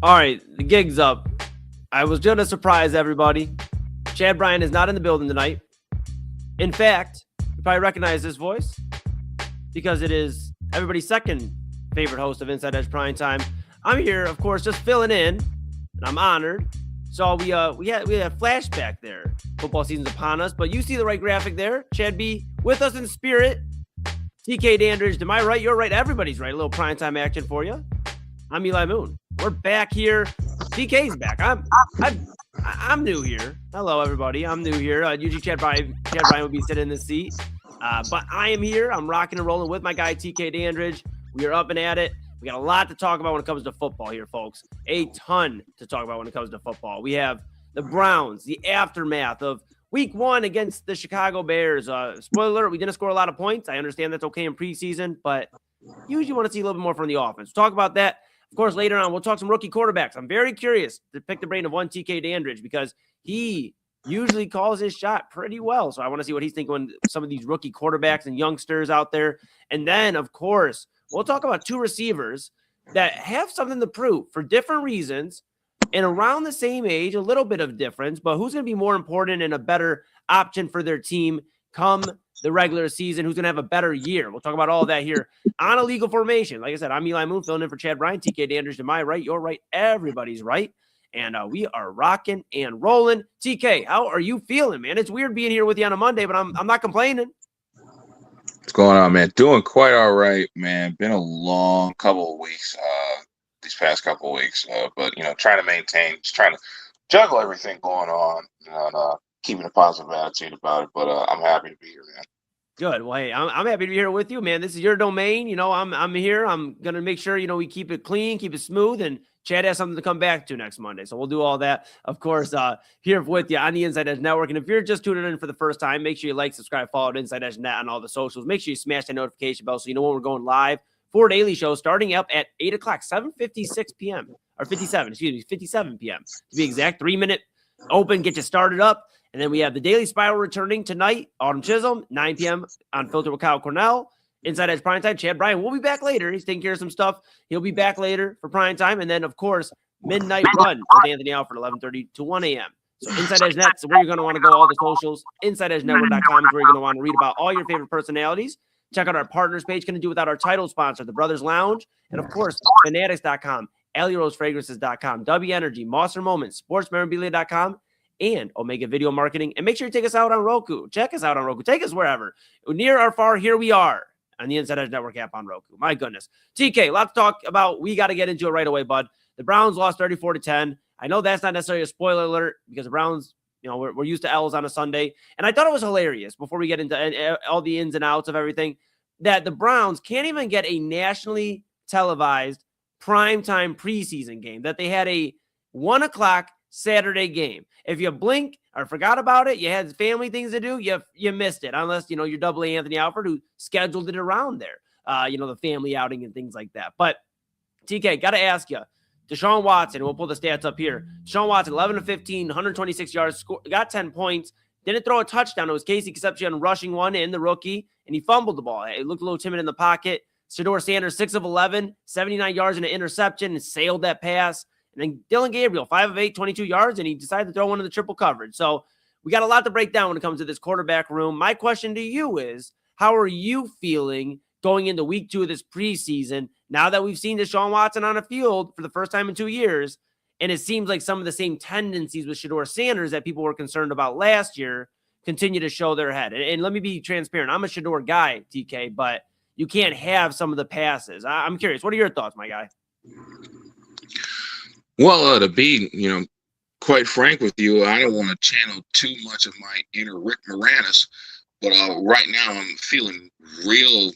All right, the gig's up. I was going to surprise everybody. Chad Bryan is not in the building tonight. In fact, you probably recognize this voice because it is everybody's second favorite host of Inside Edge Prime Time. I'm here, of course, just filling in, and I'm honored. So we had a flashback there. Football season's upon us, but you see the right graphic there. Chad B with us in spirit. TK Dandridge, am I right? You're right. Everybody's right. A little prime time action for you. I'm Eli Moon. We're back here. TK's back. I'm new here. Hello, everybody. I'm new here. Usually Chad Bryan would be sitting in the seat, but I am here. I'm rocking and rolling with my guy TK Dandridge. We are up and at it. We got a lot to talk about when it comes to football here, folks. A ton to talk about when it comes to football. We have the Browns, the aftermath of Week 1 against the Chicago Bears. Spoiler alert, we didn't score a lot of points. I understand that's okay in preseason, but usually want to see a little bit more from the offense. We'll talk about that. Of course, later on, we'll talk some rookie quarterbacks. I'm very curious to pick the brain of one TK Dandridge because he usually calls his shot pretty well. So I want to see what he's thinking when some of these rookie quarterbacks and youngsters out there. And then, of course, we'll talk about two receivers that have something to prove for different reasons and around the same age, a little bit of difference, but who's going to be more important and a better option for their team come the regular season, who's going to have a better year. We'll talk about all of that here on a legal formation. Like I said, I'm Eli Moon filling in for Chad Bryan, TK Dandridge to my right, your right, everybody's right. And we are rocking and rolling. TK, how are you feeling, man? It's weird being here with you on a Monday, but I'm not complaining. What's going on, man? Doing quite all right, man. Been a long couple of weeks, these past couple of weeks, but trying to maintain, just trying to juggle everything going on, and keeping a positive attitude about it. But I'm happy to be here, man. Good. Well, hey, I'm happy to be here with you, man. This is your domain. I'm here. I'm gonna make sure we keep it clean, keep it smooth, and Chad has something to come back to next Monday. So we'll do all that, of course, here with you on the Inside Edge Network. And if you're just tuning in for the first time, make sure you like, subscribe, follow at Inside Edge Net on all the socials. Make sure you smash that notification bell so you know when we're going live for daily shows starting up at 8 o'clock, 7:56 p.m. or 57 p.m. to be exact. 3-minute open, get you started up. And then we have the Daily Spiral returning tonight. Autumn Chisholm, 9 p.m. on Filter with Kyle Cornell. Inside Edge Prime Time. Chad Bryan will be back later. He's taking care of some stuff. He'll be back later for Prime Time. And then, of course, Midnight Run with Anthony Alford, 11:30 to 1 a.m. So Inside Edge Net is where you're going to want to go. All the socials. InsideEdgeNetwork.com is where you're going to want to read about all your favorite personalities. Check out our partners page. Couldn't do without our title sponsor, The Brothers Lounge. And, of course, Fanatics.com, AlleyRoseFragrances.com, W Energy, Monster Moments, SportsMemorabilia.com, and Omega Video Marketing. And make sure you take us out on Roku. Check us out on Roku. Take us wherever. Near or far, here we are on the Inside Edge Network app on Roku. My goodness. TK, a lot to talk about. We got to get into it right away, bud. The Browns lost 34-10. I know that's not necessarily a spoiler alert because the Browns, we're used to L's on a Sunday. And I thought it was hilarious before we get into all the ins and outs of everything that the Browns can't even get a nationally televised primetime preseason game, that they had a 1 o'clock Saturday game. If you blink or forgot about it, you had family things to do, you missed it, unless, you're double A Anthony Alford, who scheduled it around there, the family outing and things like that. But, TK, got to ask you, Deshaun Watson, we'll pull the stats up here. Deshaun Watson, 11 of 15, 126 yards, got 10 points, didn't throw a touchdown. It was Casey Concepcion rushing one in, the rookie, and he fumbled the ball. It looked a little timid in the pocket. Shedeur Sanders, 6 of 11, 79 yards and an interception, and sailed that pass. And then Dylan Gabriel, 5 of 8, 22 yards, and he decided to throw one in the triple coverage. So we got a lot to break down when it comes to this quarterback room. My question to you is, how are you feeling going into week 2 of this preseason now that we've seen Deshaun Watson on a field for the first time in 2 years? And it seems like some of the same tendencies with Shedeur Sanders that people were concerned about last year continue to show their head. And let me be transparent. I'm a Shedeur guy, TK, but you can't have some of the passes. I'm curious. What are your thoughts, my guy? Well, to be, quite frank with you, I don't want to channel too much of my inner Rick Moranis, but right now I'm feeling real,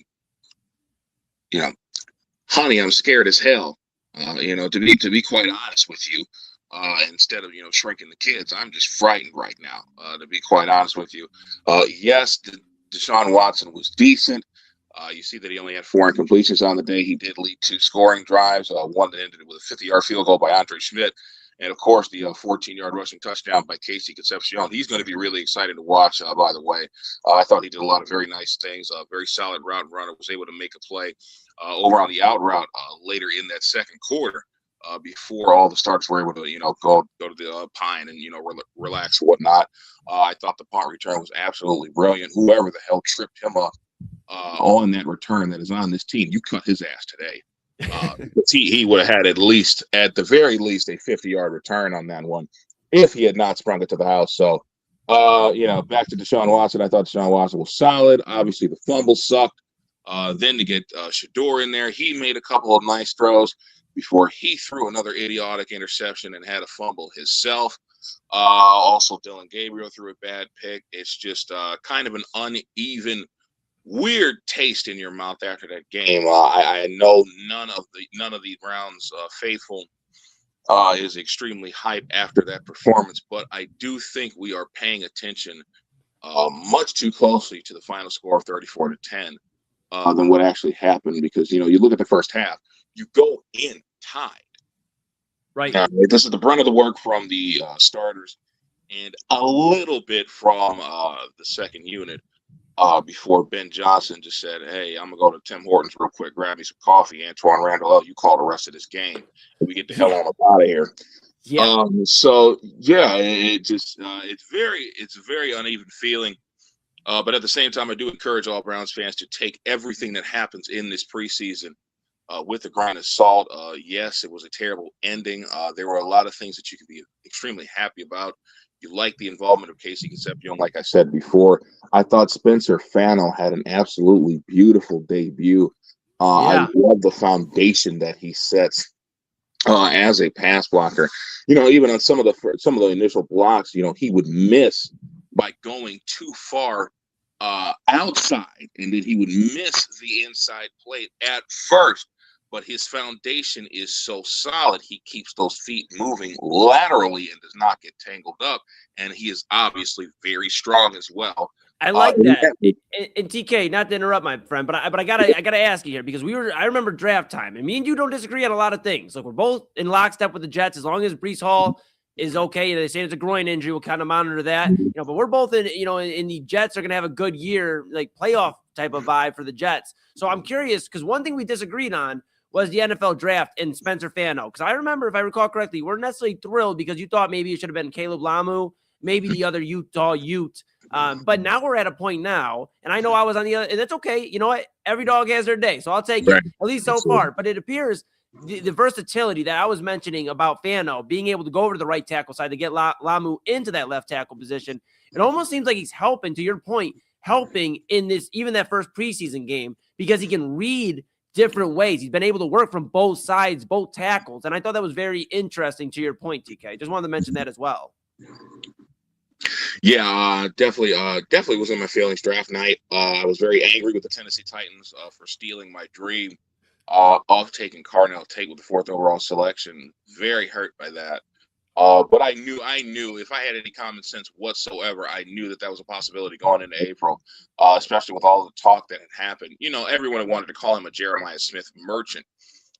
honey, I'm scared as hell. To be quite honest with you, instead of shrinking the kids, I'm just frightened right now. To be quite honest with you, yes, Deshaun Watson was decent. You see that he only had 4 incompletions on the day. He did lead 2 scoring drives, one that ended with a 50-yard field goal by Andre Schmidt, and, of course, the 14-yard rushing touchdown by Casey Concepcion. He's going to be really exciting to watch, by the way. I thought he did a lot of very nice things, very solid route runner, was able to make a play over on the out route later in that second quarter. before all the starters were able to, go to the Pine and, relax and whatnot. I thought the punt return was absolutely brilliant. Whoever the hell tripped him up on that return that is on this team, you cut his ass today. He would have had at the very least, a 50-yard return on that one if he had not sprung it to the house. So, back to Deshaun Watson. I thought Deshaun Watson was solid. Obviously, the fumble sucked. Then to get Shador in there, he made a couple of nice throws before he threw another idiotic interception and had a fumble himself. Also, Dylan Gabriel threw a bad pick. It's just kind of an uneven, weird taste in your mouth after that game. I know none of the Browns faithful is extremely hype after that performance, but I do think we are paying attention much too closely to the final score of 34-10 than what actually happened, because you look at the first half, you go in tied. Right. This is the brunt of the work from the starters and a little bit from the second unit before Ben Johnson just said, "Hey, I'm going to go to Tim Hortons real quick, grab me some coffee. Antoine Randall, you call the rest of this game. And we get the hell on out of here." Yeah. It's a very uneven feeling. But at the same time, I do encourage all Browns fans to take everything that happens in this preseason with a grain of salt. Yes, it was a terrible ending. There were a lot of things that you could be extremely happy about. You like the involvement of Casey Concepcion, like I said before. I thought Spencer Fano had an absolutely beautiful debut. I love the foundation that he sets as a pass blocker. Even on some of the initial blocks, he would miss by going too far outside, and then he would miss the inside plate at first. But his foundation is so solid, he keeps those feet moving laterally and does not get tangled up. And he is obviously very strong as well. I like that. And TK, not to interrupt, my friend, but I gotta ask you here, because I remember draft time, and me and you don't disagree on a lot of things. Like, we're both in lockstep with the Jets. As long as Breece Hall is okay, they say it's a groin injury, we'll kind of monitor that. But we're both in the Jets are gonna have a good year, like playoff type of vibe for the Jets. So I'm curious, because one thing we disagreed on was the NFL draft and Spencer Fano. Because I remember, if I recall correctly, we're necessarily thrilled because you thought maybe it should have been Caleb Lamu, maybe the other Utah Ute. But now we're at a point now, and I know I was on the other, and that's okay. You know what? Every dog has their day, so I'll take it, at least so far. But it appears the versatility that I was mentioning about Fano, being able to go over to the right tackle side to get Lamu into that left tackle position, it almost seems like he's helping, to your point, helping in this, even that first preseason game, because he can read different ways. He's been able to work from both sides, both tackles. And I thought that was very interesting, to your point, TK. Just wanted to mention that as well. Yeah, definitely was in my feelings draft night. I was very angry with the Tennessee Titans for stealing my dream of taking Carnell Tate with the 4th overall selection. Very hurt by that. But I knew if I had any common sense whatsoever, I knew that was a possibility going into April, especially with all the talk that had happened. Everyone wanted to call him a Jeremiah Smith merchant.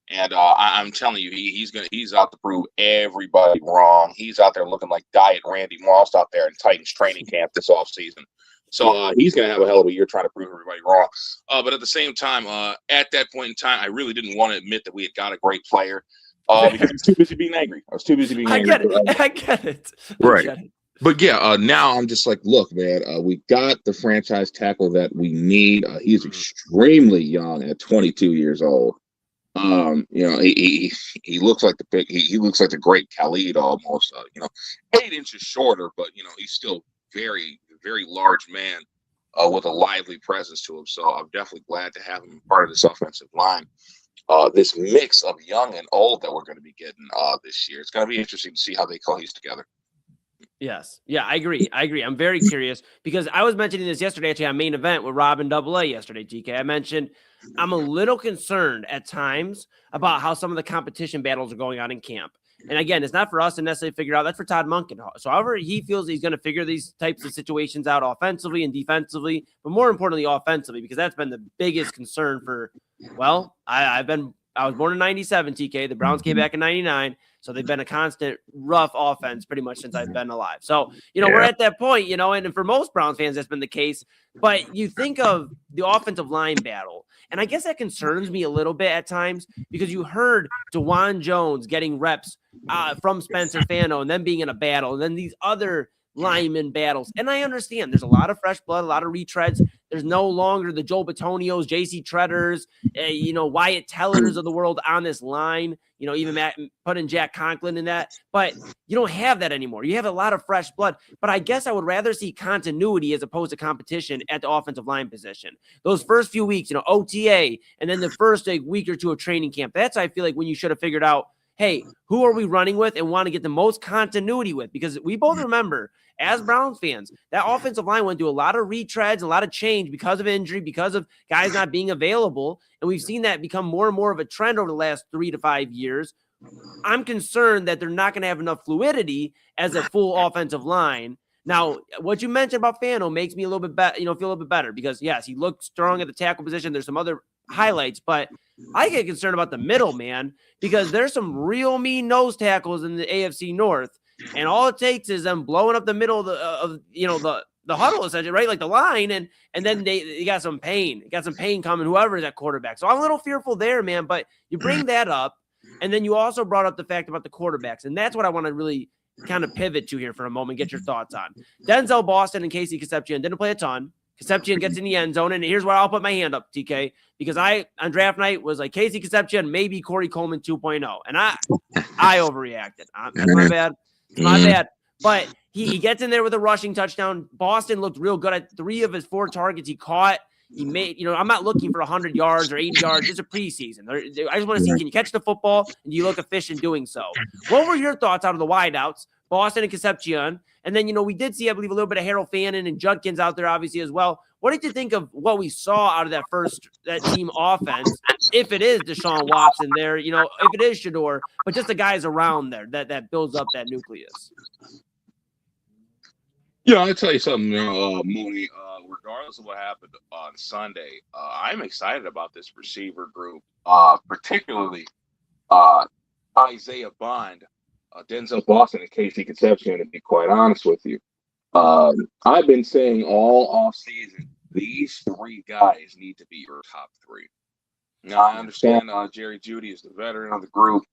And I'm telling you, he's out to prove everybody wrong. He's out there looking like Diet Randy Moss out there in Titans training camp this offseason. So he's going to have a hell of a year trying to prove everybody wrong. But at the same time, at that point in time, I really didn't want to admit that we had got a great player. Because I was too busy being angry. I get it. Right. But yeah, now I'm just like, look, man, we got the franchise tackle that we need. He's extremely young at 22 years old. He looks like the big. He looks like the great Khalid almost. 8 inches shorter, but he's still very, very large man with a lively presence to him. So I'm definitely glad to have him part of this offensive line. This mix of young and old that we're going to be getting this year. It's going to be interesting to see how they cohese together. Yes. Yeah, I agree. I'm very curious, because I was mentioning this yesterday, actually, on Main Event with Robin AA yesterday, TK. I mentioned I'm a little concerned at times about how some of the competition battles are going on in camp. And again, it's not for us to necessarily figure out. That's for Todd Monken. So however he feels he's going to figure these types of situations out offensively and defensively, but more importantly, offensively, because that's been the biggest concern for, well, I've been I was born in 97, TK. The Browns came back in 99. So they've been a constant rough offense pretty much since I've been alive. So, we're at that point, and for most Browns fans, that's been the case. But you think of the offensive line battle, and I guess that concerns me a little bit at times because you heard DeJuan Jones getting reps from Spencer Fano and then being in a battle, and then these other lineman battles. And I understand there's a lot of fresh blood, a lot of retreads. There's no longer the Joel Batonios, JC Treaders, Wyatt Tellers of the world on this line, even putting Jack Conklin in that. But you don't have that anymore. You have a lot of fresh blood. But I guess I would rather see continuity as opposed to competition at the offensive line position. Those first few weeks, OTA, and then the first week or two of training camp, that's, I feel like, when you should have figured out, hey, who are we running with and want to get the most continuity with? Because we both remember, as Browns fans, that offensive line went through a lot of retreads, a lot of change because of injury, because of guys not being available. And we've seen that become more and more of a trend over the last 3 to 5 years. I'm concerned that they're not going to have enough fluidity as a full offensive line. Now, what you mentioned about Fano makes me a little bit better, feel a little bit better because, yes, he looked strong at the tackle position. There's some other highlights, but I get concerned about the middle, man, because there's some real mean nose tackles in the AFC North, and all it takes is them blowing up the middle of the huddle, essentially, right? Like the line, and then they got some pain. Got some pain coming, whoever is at quarterback. So I'm a little fearful there, man, but you bring that up, and then you also brought up the fact about the quarterbacks, and that's what I want to really kind of pivot to here for a moment, get your thoughts on. Denzel Boston and Casey Concepcion didn't play a ton. Concepcion gets in the end zone, and here's where I'll put my hand up, TK, because I, on draft night, was like Casey Concepcion, maybe Corey Coleman 2.0, and I overreacted. That's my bad. It's my bad. But he gets in there with a rushing touchdown. Boston looked real good at 3 of his 4 targets he caught. He made, I'm not looking for 100 yards or 80 yards. It's a preseason. I just want to see, can you catch the football, and do you look efficient doing so? What were your thoughts out of the wideouts, Boston and Concepcion? And then, we did see, I believe, a little bit of Harold Fannin and Judkins out there, obviously, as well. What did you think of what we saw out of that team offense? If it is Deshaun Watson there, if it is Shador, but just the guys around there that builds up that nucleus. Yeah, I'll tell you something, Mooney. Regardless of what happened on Sunday, I'm excited about this receiver group, particularly Isaiah Bond, Denzel Boston, and Casey Concepcion, to be quite honest with you. I've been saying all offseason, these 3 guys need to be your top 3. Now, I understand Jerry Jeudy is the veteran of the group.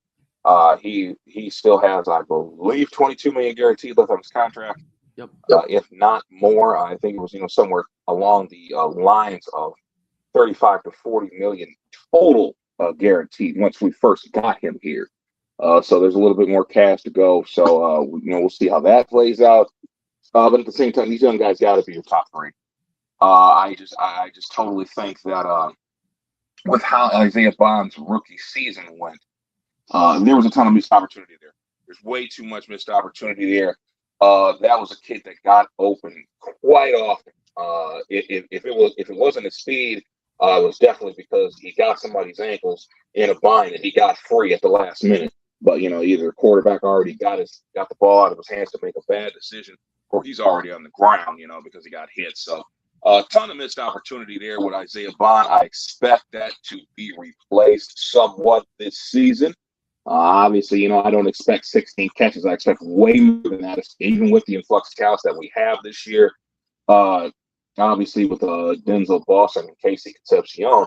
He still has, I believe, $22 million guaranteed left on his contract. Yep. If not more, I think it was somewhere along the lines of 35 to 40 million total guaranteed once we first got him here. So there's a little bit more cash to go. So we'll see how that plays out. But at the same time, these young guys got to be your top 3. I just totally think that with how Isaiah Bond's rookie season went, there was a ton of missed opportunity there. There's way too much missed opportunity there. That was a kid that got open quite often. If it wasn't his speed, it was definitely because he got somebody's ankles in a bind and he got free at the last minute. But either the quarterback already got the ball out of his hands to make a bad decision, or he's already on the ground, because he got hit. So a ton of missed opportunity there with Isaiah Bond. I expect that to be replaced somewhat this season. Obviously, I don't expect 16 catches. I expect way more than that, even with the influx of talents that we have this year. Obviously, with Denzel Boston and Casey Concepcion,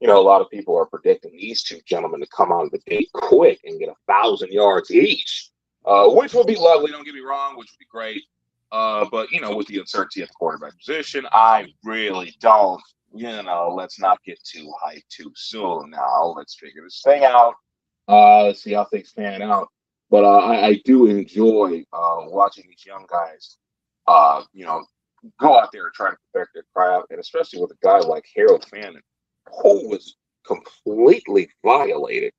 a lot of people are predicting these 2 gentlemen to come out of the gate quick and get 1,000 yards each, which will be lovely. Don't get me wrong, which would be great. But, with the uncertainty at the quarterback position, I really don't, let's not get too hyped too soon now. Let's figure this thing out. Let's see how things pan out. But I do enjoy watching these young guys, go out there and try to perfect their craft, and especially with a guy like Harold Fannin, who was completely violated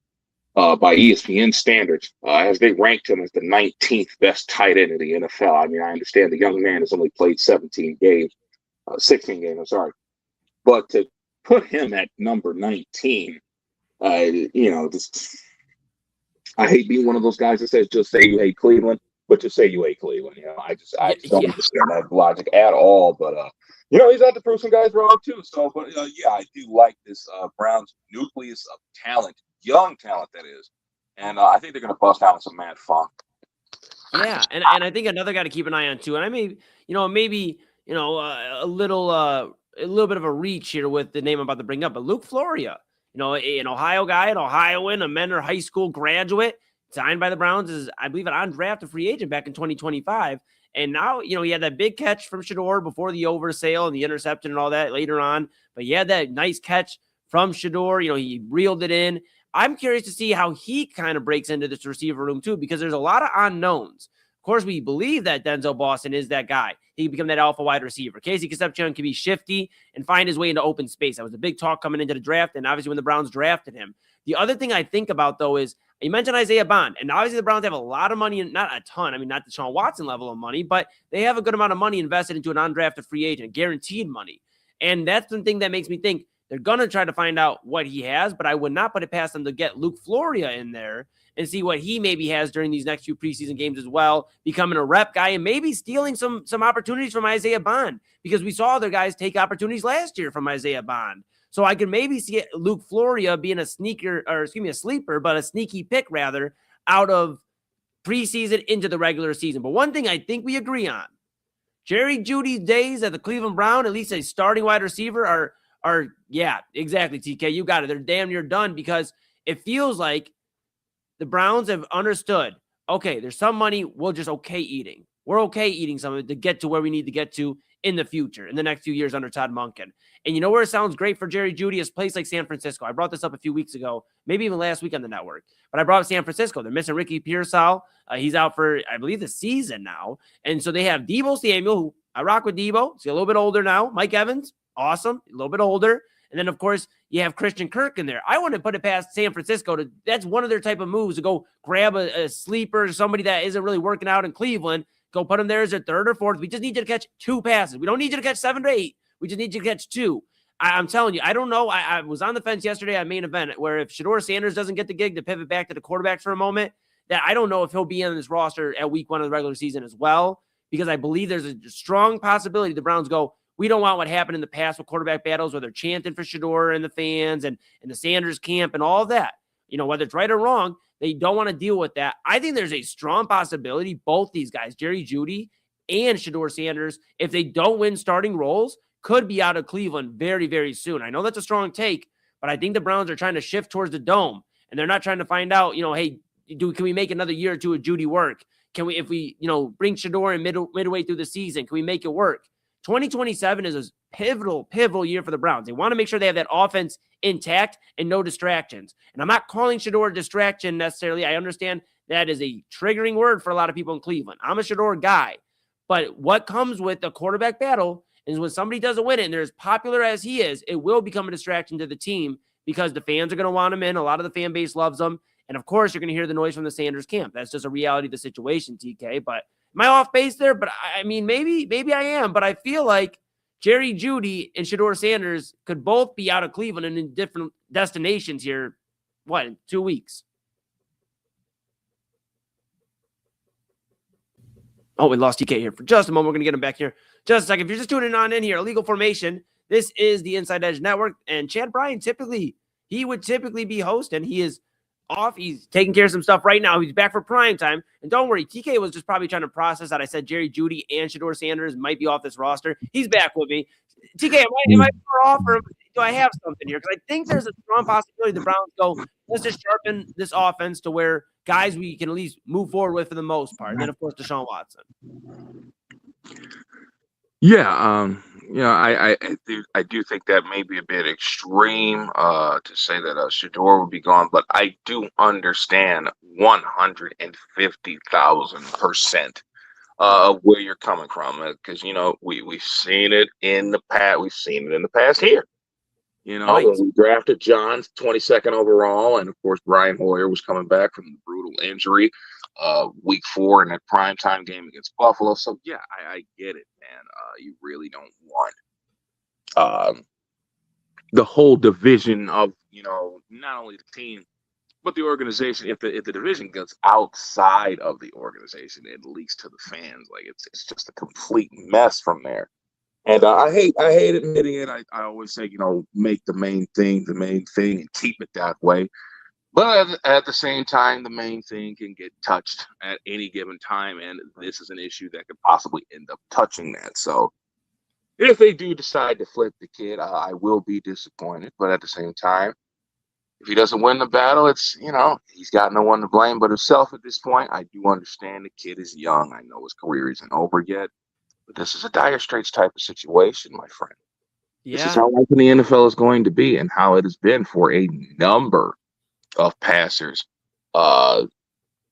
by ESPN standards as they ranked him as the 19th best tight end in the NFL. I mean, I understand the young man has only played 16 games, I'm sorry. But to put him at number 19, I hate being one of those guys that says just say you hate Cleveland, but just say you hate Cleveland. I just don't understand that logic at all. But he's out to prove some guys wrong too. So, but I do like this Browns nucleus of talent young talent that is. And I think they're going to bust out in some mad fun. Yeah, and I think another guy to keep an eye on too, and I may, maybe a little bit of a reach here with the name I'm about to bring up, but Luke Floria, an Ohio guy, an Ohioan, a Mentor high school graduate, signed by the Browns as, I believe, an undrafted free agent back in 2025. And now, he had that big catch from Shedeur before the oversale and the interception and all that later on. But he had that nice catch from Shedeur. He reeled it in. I'm curious to see how he kind of breaks into this receiver room too, because there's a lot of unknowns. Of course, we believe that Denzel Boston is that guy. He can become that alpha wide receiver. Casey Concepcion can be shifty and find his way into open space. That was the big talk coming into the draft, and obviously when the Browns drafted him. The other thing I think about, though, is you mentioned Isaiah Bond, and obviously the Browns have a lot of money, not a ton. I mean, not the Deshaun Watson level of money, but they have a good amount of money invested into an undrafted free agent, guaranteed money. And that's the thing that makes me think they're going to try to find out what he has, but I would not put it past them to get Luke Floria in there and see what he maybe has during these next few preseason games as well, becoming a rep guy and maybe stealing some opportunities from Isaiah Bond, because we saw other guys take opportunities last year from Isaiah Bond. So I could maybe see Luke Floria being a sleeper, but a sneaky pick rather, out of preseason into the regular season. But one thing I think we agree on, Jerry Jeudy's days at the Cleveland Browns, at least a starting wide receiver, are yeah, exactly, TK. You got it. They're damn near done, because it feels like the Browns have understood, okay, there's some money we'll just okay eating. We're okay eating some of it to get to where we need to get to in the future, in the next few years under Todd Monken. And you know where it sounds great for Jerry Jeudy is a place like San Francisco. I brought this up a few weeks ago, maybe even last week on the network, but I brought up San Francisco. They're missing Ricky Pearsall. He's out for, I believe, the season now. And so they have Deebo Samuel, who I rock with Deebo. He's a little bit older now. Mike Evans, awesome, a little bit older. And then, of course, you have Christian Kirk in there. I wouldn't put it past San Francisco. That's one of their type of moves, to go grab a sleeper, somebody that isn't really working out in Cleveland, go put him there as a third or fourth. We just need you to catch 2 passes. We don't need you to catch 7 to 8. We just need you to catch 2. I'm telling you, I don't know. I was on the fence yesterday at main event, where if Shedeur Sanders doesn't get the gig, to pivot back to the quarterbacks for a moment, that I don't know if he'll be in this roster at week 1 of the regular season as well, because I believe there's a strong possibility the Browns go, we don't want what happened in the past with quarterback battles where they're chanting for Shedeur and the fans and the Sanders camp and all of that. Whether it's right or wrong, they don't want to deal with that. I think there's a strong possibility both these guys, Jerry Jeudy and Shedeur Sanders, if they don't win starting roles, could be out of Cleveland very, very soon. I know that's a strong take, but I think the Browns are trying to shift towards the dome, and they're not trying to find out, hey, can we make another year or two of Jeudy work? Can we, if we, bring Shedeur in midway through the season, can we make it work? 2027 is a pivotal year for the Browns. They want to make sure they have that offense intact and no distractions. And I'm not calling Shedeur a distraction necessarily. I understand that is a triggering word for a lot of people in Cleveland. I'm a Shedeur guy. But what comes with the quarterback battle is when somebody doesn't win it, and they're as popular as he is, it will become a distraction to the team, because the fans are going to want him in. A lot of the fan base loves him. And, of course, you're going to hear the noise from the Sanders camp. That's just a reality of the situation, TK. But am I off base there? But I mean, maybe I am, but I feel like Jerry Jeudy and Shedeur Sanders could both be out of Cleveland and in different destinations here, in 2 weeks? Oh, we lost TK here for just a moment. We're going to get him back here just a second. If you're just tuning on in here, Illegal Formation, this is the Inside Edge Network, and Chad Bryan would typically be hosting. He is off. He's taking care of some stuff right now. He's back for prime time. And don't worry, TK was just probably trying to process that I said Jerry Jeudy and Shedeur Sanders might be off this roster. He's back with me. TK, am I far off, or do I have something here? Because I think there's a strong possibility the Browns go, let's just sharpen this offense to where guys we can at least move forward with for the most part. And then, of course, Deshaun Watson. Yeah, I do think that may be a bit extreme to say that Shedeur would be gone, but I do understand 150,000% where you're coming from, because we've seen it in the past. We've seen it in the past here. Right. When we drafted Johns 22nd overall, and of course Brian Hoyer was coming back from the brutal injury week 4 in that primetime game against Buffalo. So yeah, I get it, man. You really don't want the whole division of not only the team but the organization. If the division gets outside of the organization, it leaks to the fans. Like it's just a complete mess from there. And I hate admitting it. I always say, make the main thing, and keep it that way. But at the same time, the main thing can get touched at any given time, and this is an issue that could possibly end up touching that. So if they do decide to flip the kid, I will be disappointed. But at the same time, if he doesn't win the battle, it's, he's got no one to blame but himself at this point. I do understand the kid is young. I know his career isn't over yet, but this is a dire straits type of situation, my friend. Yeah. This is how open the NFL is going to be and how it has been for a number of passers.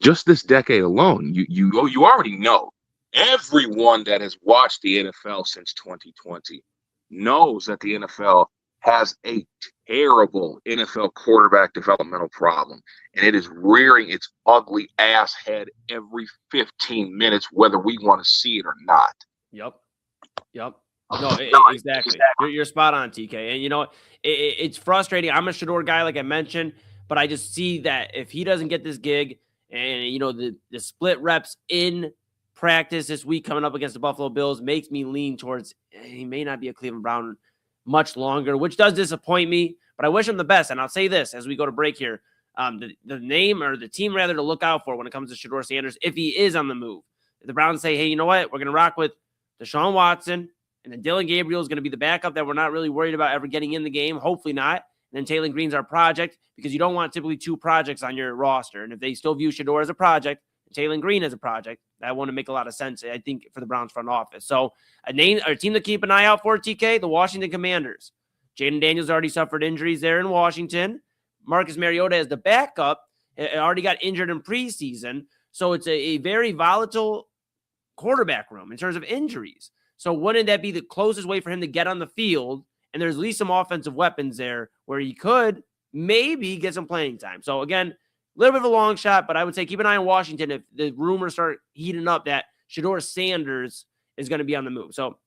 Just this decade alone, you already know. Everyone that has watched the NFL since 2020 knows that the NFL has a terrible NFL quarterback developmental problem, and it is rearing its ugly ass head every 15 minutes, whether we want to see it or not. Yep. No, exactly. You're spot on, TK. And it's frustrating. I'm a Shedeur guy, like I mentioned, but I just see that if he doesn't get this gig, and the split reps in practice this week coming up against the Buffalo Bills makes me lean towards he may not be a Cleveland Brown much longer, which does disappoint me, but I wish him the best. And I'll say this as we go to break here. The name or the team rather to look out for when it comes to Shedeur Sanders, if he is on the move. If the Browns say, hey, you know what? We're going to rock with Deshaun Watson, and then Dylan Gabriel is going to be the backup that we're not really worried about ever getting in the game. Hopefully not. And then Taylor Green's our project, because you don't want typically two projects on your roster. And if they still view Shedeur as a project, and Taylor Green as a project, that wouldn't make a lot of sense, I think, for the Browns front office. So a team to keep an eye out for, TK, the Washington Commanders. Jaden Daniels already suffered injuries there in Washington. Marcus Mariota as the backup already got injured in preseason. So it's a very volatile quarterback room in terms of injuries. So wouldn't that be the closest way for him to get on the field? And there's at least some offensive weapons there where he could maybe get some playing time. So again, a little bit of a long shot, but I would say keep an eye on Washington if the rumors start heating up that Shedeur Sanders is going to be on the move. So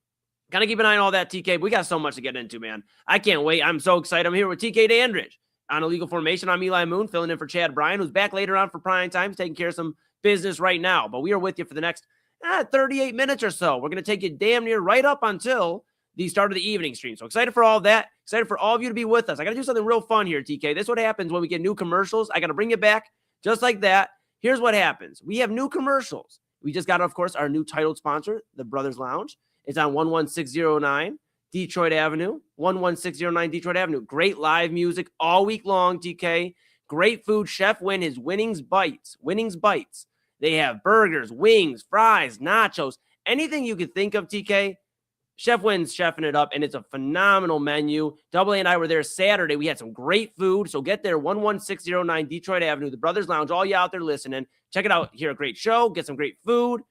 kind of keep an eye on all that, TK. But we got so much to get into, man. I can't wait. I'm so excited. I'm here with TK Dandridge on Illegal Formation. I'm Eli Moon, filling in for Chad Bryan, who's back later on for Prime Times, taking care of some business right now. But we are with you for the next 38 minutes or so. We're going to take you damn near right up until the start of the evening stream. So excited for all of that. Excited for all of you to be with us. I got to do something real fun here, TK. This is what happens when we get new commercials. I got to bring you back just like that. Here's what happens. We have new commercials. We just got, of course, our new titled sponsor, the Brothers Lounge. It's on 11609 Detroit Avenue. 11609 Detroit Avenue. Great live music all week long, TK. Great food. Chef Win his Winnings Bites. Winnings Bites. They have burgers, wings, fries, nachos, anything you could think of, TK. Chef Wynn's chefing it up, and it's a phenomenal menu. Double A and I were there Saturday. We had some great food, so get there, 11609 Detroit Avenue, the Brothers Lounge. All you out there listening, check it out. Hear a great show, get some great food.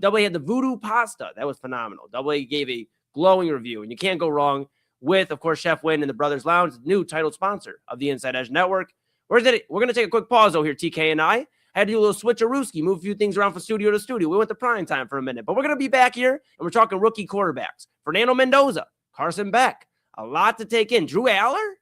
Double A had the voodoo pasta. That was phenomenal. Double A gave a glowing review, and you can't go wrong with, of course, Chef Wynn and the Brothers Lounge, new titled sponsor of the Inside Edge Network. We're going to take a quick pause, though, here, TK and I. Had to do a little switcherooski, move a few things around from studio to studio. We went to Prime Time for a minute, but we're going to be back here, and we're talking rookie quarterbacks. Fernando Mendoza, Carson Beck, a lot to take in. Drew Aller,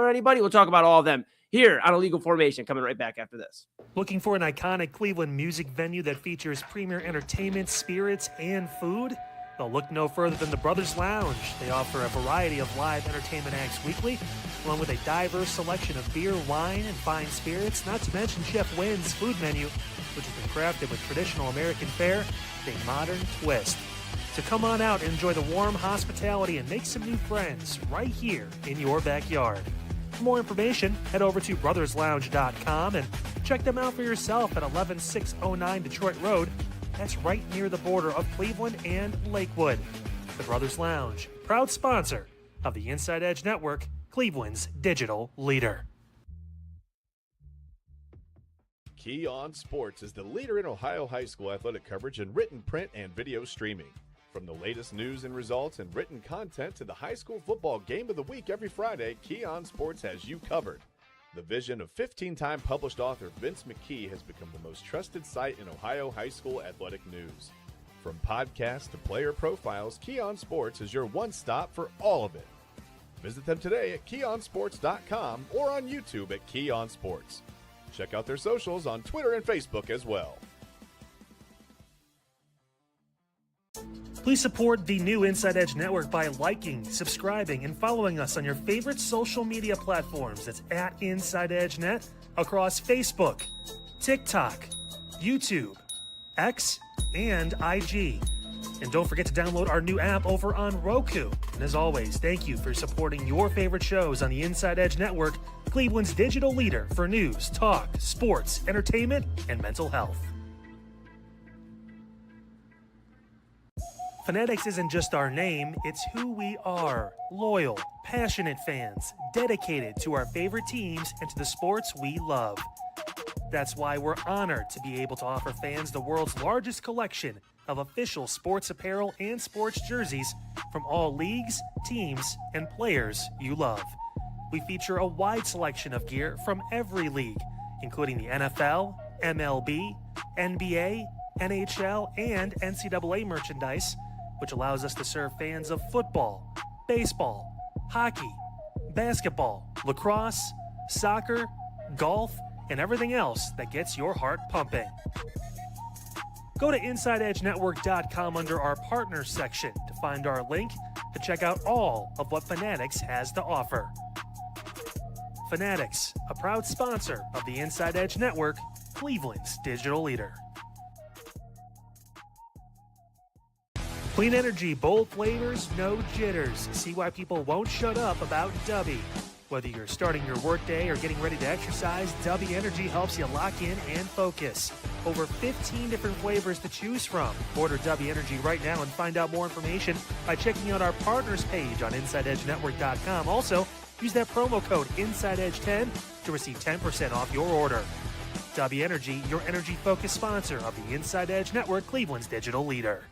anybody? We'll talk about all of them here on Illegal Formation, coming right back after this. Looking for an iconic Cleveland music venue that features premier entertainment, spirits, and food? Well, look no further than the Brothers Lounge. They offer a variety of live entertainment acts weekly, along with a diverse selection of beer, wine, and fine spirits, not to mention Chef Wynn's food menu, which has been crafted with traditional American fare with a modern twist. So come on out and enjoy the warm hospitality and make some new friends right here in your backyard. For more information, head over to brotherslounge.com and check them out for yourself at 11609 Detroit Road. That's right near the border of Cleveland and Lakewood. The Brothers Lounge, proud sponsor of the Inside Edge Network, Cleveland's digital leader. Keon Sports is the leader in Ohio high school athletic coverage in written, print, and video streaming. From the latest news and results and written content to the high school football game of the week every Friday, Keon Sports has you covered. The vision of 15-time published author Vince McKee has become the most trusted site in Ohio high school athletic news. From podcasts to player profiles, Keon Sports is your one-stop for all of it. Visit them today at keonsports.com or on YouTube at Keon Sports. Check out their socials on Twitter and Facebook as well. Please support the new Inside Edge Network by liking, subscribing, and following us on your favorite social media platforms. That's at Inside Edge Net across Facebook, TikTok, YouTube, X, and IG. And don't forget to download our new app over on Roku. And as always, thank you for supporting your favorite shows on the Inside Edge Network, Cleveland's digital leader for news, talk, sports, entertainment, and mental health. Fanatics isn't just our name, it's who we are. Loyal, passionate fans, dedicated to our favorite teams and to the sports we love. That's why we're honored to be able to offer fans the world's largest collection of official sports apparel and sports jerseys from all leagues, teams, and players you love. We feature a wide selection of gear from every league, including the NFL, MLB, NBA, NHL, and NCAA merchandise, which allows us to serve fans of football, baseball, hockey, basketball, lacrosse, soccer, golf, and everything else that gets your heart pumping. Go to InsideEdgeNetwork.com under our partners section to find our link to check out all of what Fanatics has to offer. Fanatics, a proud sponsor of the Inside Edge Network, Cleveland's digital leader. Clean energy, bold flavors, no jitters. See why people won't shut up about Dubby. Whether you're starting your workday or getting ready to exercise, Dubby Energy helps you lock in and focus. Over 15 different flavors to choose from. Order Dubby Energy right now and find out more information by checking out our partners page on InsideEdgeNetwork.com. Also, use that promo code InsideEdge10 to receive 10% off your order. Dubby Energy, your energy-focused sponsor of the Inside Edge Network, Cleveland's digital leader.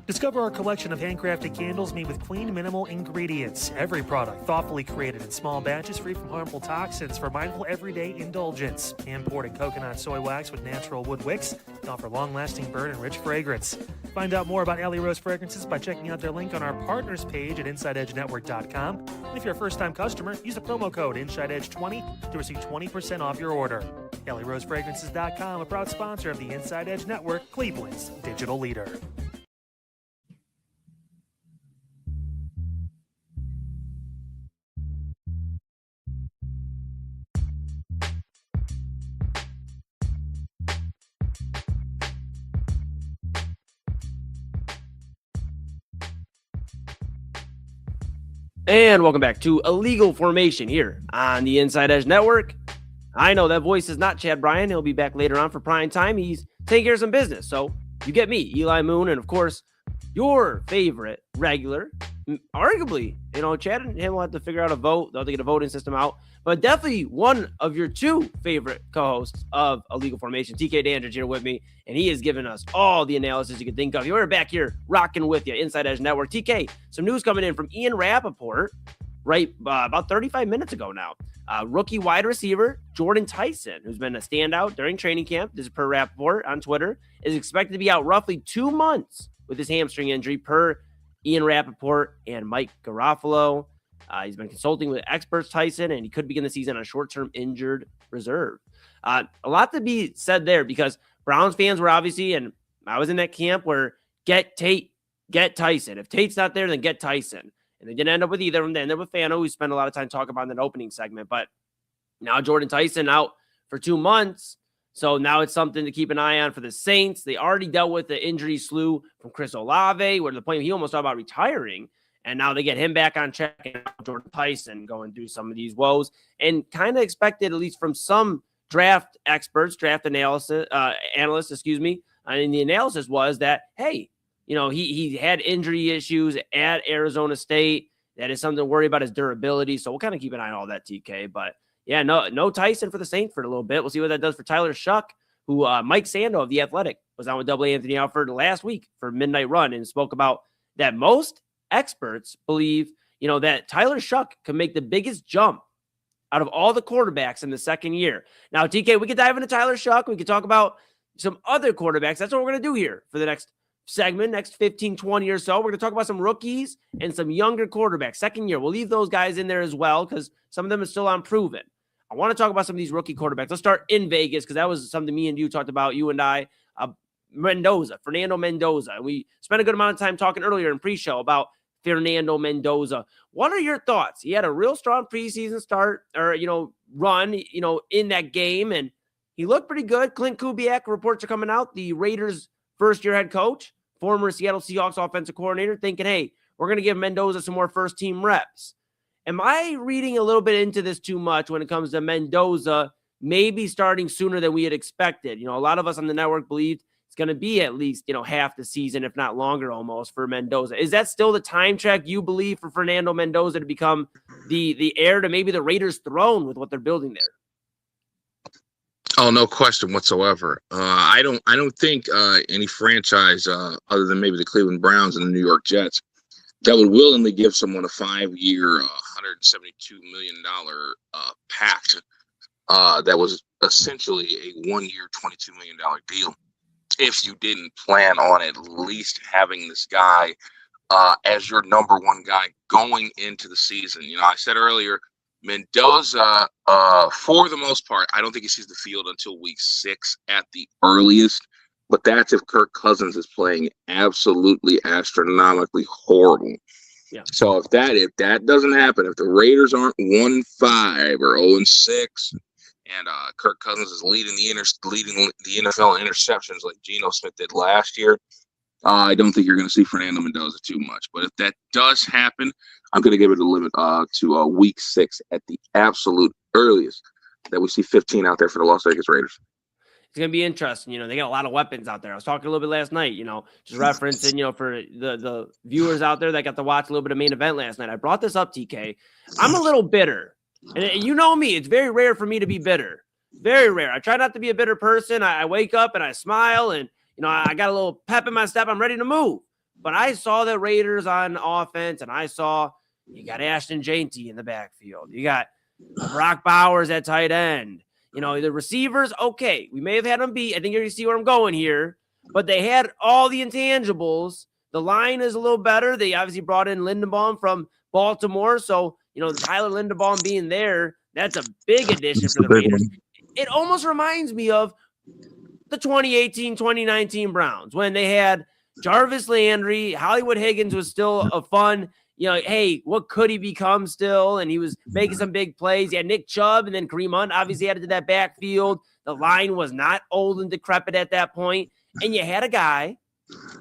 Discover our collection of handcrafted candles made with clean, minimal ingredients. Every product thoughtfully created in small batches, free from harmful toxins for mindful everyday indulgence. Imported coconut soy wax with natural wood wicks to offer long-lasting burn and rich fragrance. Find out more about Alley Rose Fragrances by checking out their link on our partners page at InsideEdgeNetwork.com. And if you're a first-time customer, use the promo code InsideEdge20 to receive 20% off your order. AlleyRoseFragrances.com, a proud sponsor of the Inside Edge Network, Cleveland's digital leader. And welcome back to Illegal Formation here on the Inside Edge Network. I know that voice is not Chad Bryan. He'll be back later on for prime time. He's taking care of some business. So you get me, Eli Moon, and of course, your favorite regular, arguably, Chad and him will have to figure out a vote. They'll have to get a voting system out. But definitely one of your two favorite co-hosts of Illegal Formation, TK Dandridge, here with me. And he has given us all the analysis you can think of. You're back here rocking with you, Inside Edge Network. TK, some news coming in from Ian Rappaport, right about 35 minutes ago now. Rookie wide receiver Jordan Tyson, who's been a standout during training camp, this is per Rappaport on Twitter, is expected to be out roughly 2 months with his hamstring injury per Ian Rappaport and Mike Garofalo. He's been consulting with experts, Tyson, and he could begin the season on a short-term injured reserve. A lot to be said there because Browns fans were obviously, and I was in that camp where get Tate, get Tyson. If Tate's not there, then get Tyson. And they didn't end up with either of them. They ended up with Fano, who spent a lot of time talking about in that opening segment. But now Jordan Tyson out for 2 months. So now it's something to keep an eye on for the Saints. They already dealt with the injury slew from Chris Olave, where to the point he almost thought about retiring. And now they get him back on track, and Jordan Tyson going through some of these woes, and kind of expected, at least from some draft experts, draft analysts, and the analysis was that, hey, he had injury issues at Arizona State. That is something to worry about, his durability. So we'll kind of keep an eye on all that, TK. But yeah, no Tyson for the Saints for a little bit. We'll see what that does for Tyler Shuck, who Mike Sando of The Athletic was on with Double A Anthony Alford last week for Midnight Run and spoke about that most experts believe, that Tyler Shuck can make the biggest jump out of all the quarterbacks in the second year. Now, TK, we could dive into Tyler Shuck. We could talk about some other quarterbacks. That's what we're going to do here for the next segment, next 15, 20 or so. We're going to talk about some rookies and some younger quarterbacks. Second year, we'll leave those guys in there as well because some of them are still unproven. I want to talk about some of these rookie quarterbacks. Let's start in Vegas because that was something me and you talked about, you and I, Fernando Mendoza. And we spent a good amount of time talking earlier in pre-show about Fernando Mendoza. What are your thoughts? He had a real strong preseason start or, run, in that game, and he looked pretty good. Clint Kubiak, reports are coming out, the Raiders' first-year head coach, former Seattle Seahawks offensive coordinator, thinking, hey, we're going to give Mendoza some more first-team reps. Am I reading a little bit into this too much when it comes to Mendoza maybe starting sooner than we had expected? A lot of us on the network believed it's going to be at least, half the season, if not longer almost, for Mendoza. Is that still the time track you believe for Fernando Mendoza to become the heir to maybe the Raiders' throne with what they're building there? Oh, no question whatsoever. I don't think any franchise other than maybe the Cleveland Browns and the New York Jets that would willingly give someone a 5-year, $172 million pact that was essentially a 1-year, $22 million deal if you didn't plan on at least having this guy as your number one guy going into the season. I said earlier, Mendoza, for the most part, I don't think he sees the field until week 6 at the earliest. But that's if Kirk Cousins is playing absolutely astronomically horrible. Yeah. So if that doesn't happen, if the Raiders aren't 1-5 or 0-6, and Kirk Cousins is leading the NFL in interceptions like Geno Smith did last year, I don't think you're going to see Fernando Mendoza too much. But if that does happen, I'm going to give it a limit to week 6 at the absolute earliest that we see 15 out there for the Las Vegas Raiders. It's going to be interesting. They got a lot of weapons out there. I was talking a little bit last night, just referencing, for the viewers out there that got to watch a little bit of main event last night. I brought this up, TK. I'm a little bitter. And you know me, it's very rare for me to be bitter. Very rare. I try not to be a bitter person. I wake up and I smile and, I got a little pep in my step. I'm ready to move. But I saw the Raiders on offense, and I saw you got Ashton Janty in the backfield. You got Brock Bowers at tight end. The receivers, okay, we may have had them beat. I think you're going to see where I'm going here. But they had all the intangibles. The line is a little better. They obviously brought in Linderbaum from Baltimore. So, Tyler Linderbaum being there, that's a big addition for the Raiders. It almost reminds me of the 2018-2019 Browns when they had Jarvis Landry. Hollywood Higgins was still a fun, hey, what could he become still? And he was making some big plays. He had Nick Chubb and then Kareem Hunt obviously added to that backfield. The line was not old and decrepit at that point. And you had a guy,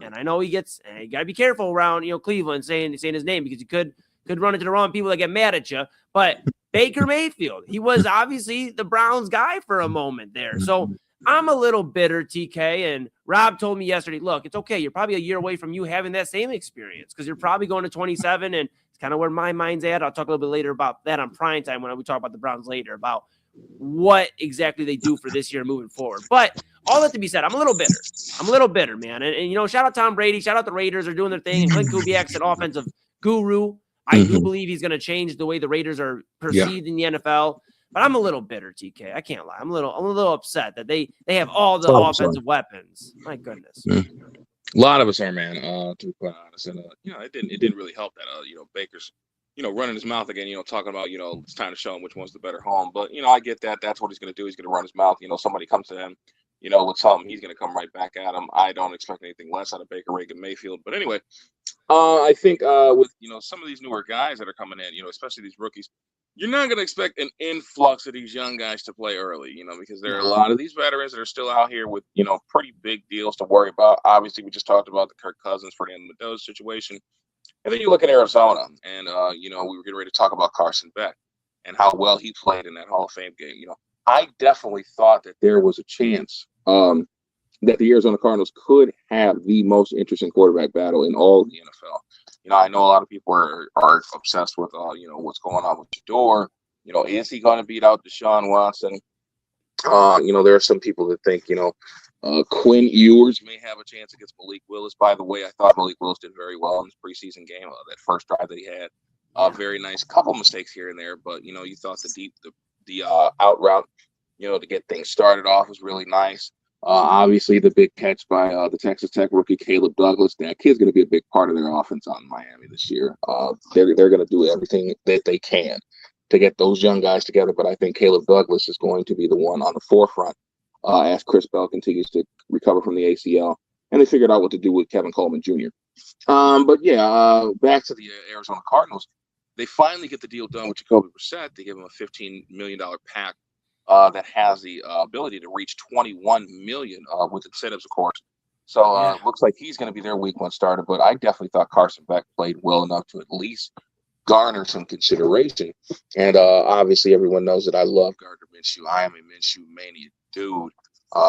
and I know you got to be careful around, Cleveland saying his name because you could run into the wrong people that get mad at you. But Baker Mayfield, he was obviously the Browns guy for a moment there. So I'm a little bitter, TK, and Rob told me yesterday, look, it's okay. You're probably a year away from you having that same experience because you're probably going to 27, and it's kind of where my mind's at. I'll talk a little bit later about that on prime time when we talk about the Browns later, about what exactly they do for this year moving forward. But all that to be said, I'm a little bitter, man. And shout out Tom Brady, shout out the Raiders are doing their thing, and Clint Kubiak's an offensive guru. I do believe he's going to change the way the Raiders are perceived in the NFL. But I'm a little bitter, TK. I can't lie. I'm a little upset that they have all the offensive weapons. My goodness. A lot of us are, man. To be quite honest, and it didn't really help that Baker's running his mouth again. Talking about it's time to show him which one's the better home. But I get that. That's what he's going to do. He's going to run his mouth. Somebody comes to him, with something, he's going to come right back at him. I don't expect anything less out of Baker Mayfield. But anyway, I think with some of these newer guys that are coming in, especially these rookies. You're not going to expect an influx of these young guys to play early, because there are a lot of these veterans that are still out here with, pretty big deals to worry about. Obviously, we just talked about the Kirk Cousins, Fernando Mendoza situation. And then you look at Arizona, and, we were getting ready to talk about Carson Beck and how well he played in that Hall of Fame game. I definitely thought that there was a chance that the Arizona Cardinals could have the most interesting quarterback battle in all of the NFL. I know a lot of people are obsessed with, what's going on with Shador. Is he going to beat out Deshaun Watson? There are some people that think, Quinn Ewers may have a chance against Malik Willis. By the way, I thought Malik Willis did very well in his preseason game. That first drive that he had, very nice. Couple mistakes here and there, but, you thought the out route, to get things started off was really nice. Obviously, the big catch by the Texas Tech rookie Caleb Douglas. That kid's going to be a big part of their offense out in Miami this year. They're going to do everything that they can to get those young guys together. But I think Caleb Douglas is going to be the one on the forefront as Chris Bell continues to recover from the ACL. And they figured out what to do with Kevin Coleman Jr. But yeah, back to the Arizona Cardinals. They finally get the deal done with Jacoby Brissett. They give him a $15 million pack that has the ability to reach $21 million with incentives, of course. So looks like he's going to be their week one starter. But I definitely thought Carson Beck played well enough to at least garner some consideration. And obviously, everyone knows that I love Gardner Minshew. I am a Minshew mania dude.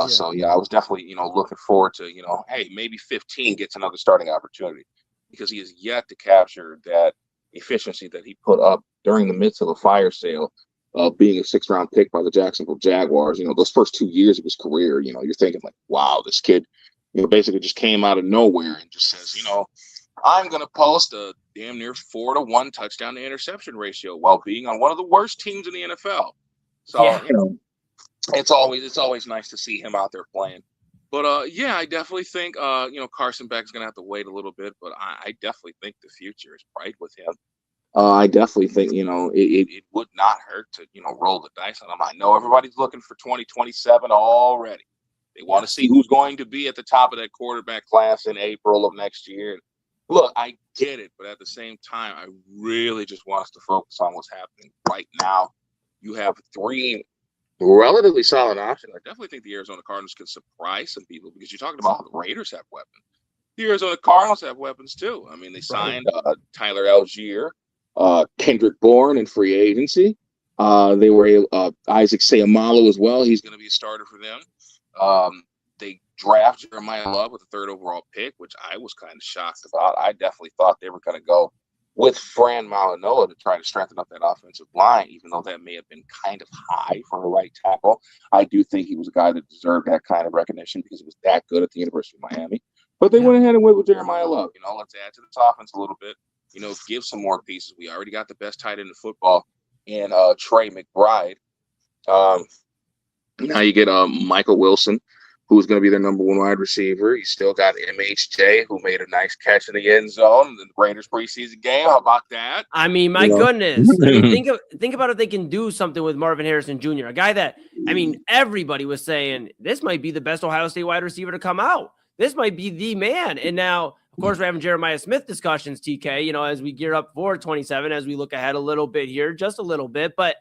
So yeah, I was definitely looking forward to hey, maybe 15 gets another starting opportunity, because he has yet to capture that efficiency that he put up during the midst of a fire sale, being a 6th-round pick by the Jacksonville Jaguars. Those first 2 years of his career, you're thinking like, wow, this kid, basically just came out of nowhere and just says, I'm going to post a damn near 4-to-1 touchdown to interception ratio while being on one of the worst teams in the NFL. So, it's always nice to see him out there playing. But I definitely think Carson Beck's gonna have to wait a little bit, but I definitely think the future is bright with him. I definitely think it would not hurt to roll the dice on him. I know everybody's looking for 2027 already. They want to see who's going to be at the top of that quarterback class in April of next year. Look, I get it, but at the same time, I really just want us to focus on what's happening right now. You have 3 relatively solid options. I definitely think the Arizona Cardinals can surprise some people, because you're talking about how the Raiders have weapons. The Arizona Cardinals have weapons too. I mean, they signed Tyler Algier, Kendrick Bourne in free agency. They were Isaac Seumalo as well. He's going to be a starter for them. They draft Jeremiah Love with the 3rd overall pick, which I was kind of shocked about. I definitely thought they were going to go with Fran Malinoa to try to strengthen up that offensive line, even though that may have been kind of high for a right tackle. I do think he was a guy that deserved that kind of recognition because he was that good at the University of Miami. But they went ahead and went with Jeremiah Love. Let's add to this offense a little bit. Give some more pieces. We already got the best tight end in football in Trey McBride. Now you get Michael Wilson, who's going to be their number 1 wide receiver. You still got MHJ, who made a nice catch in the end zone in the Raiders preseason game. How about that? I mean, my goodness. I mean, think about if they can do something with Marvin Harrison Jr., a guy that, I mean, everybody was saying this might be the best Ohio State wide receiver to come out. This might be the man. And now, of course, we're having Jeremiah Smith discussions, TK, as we gear up for 27, as we look ahead a little bit here, just a little bit. But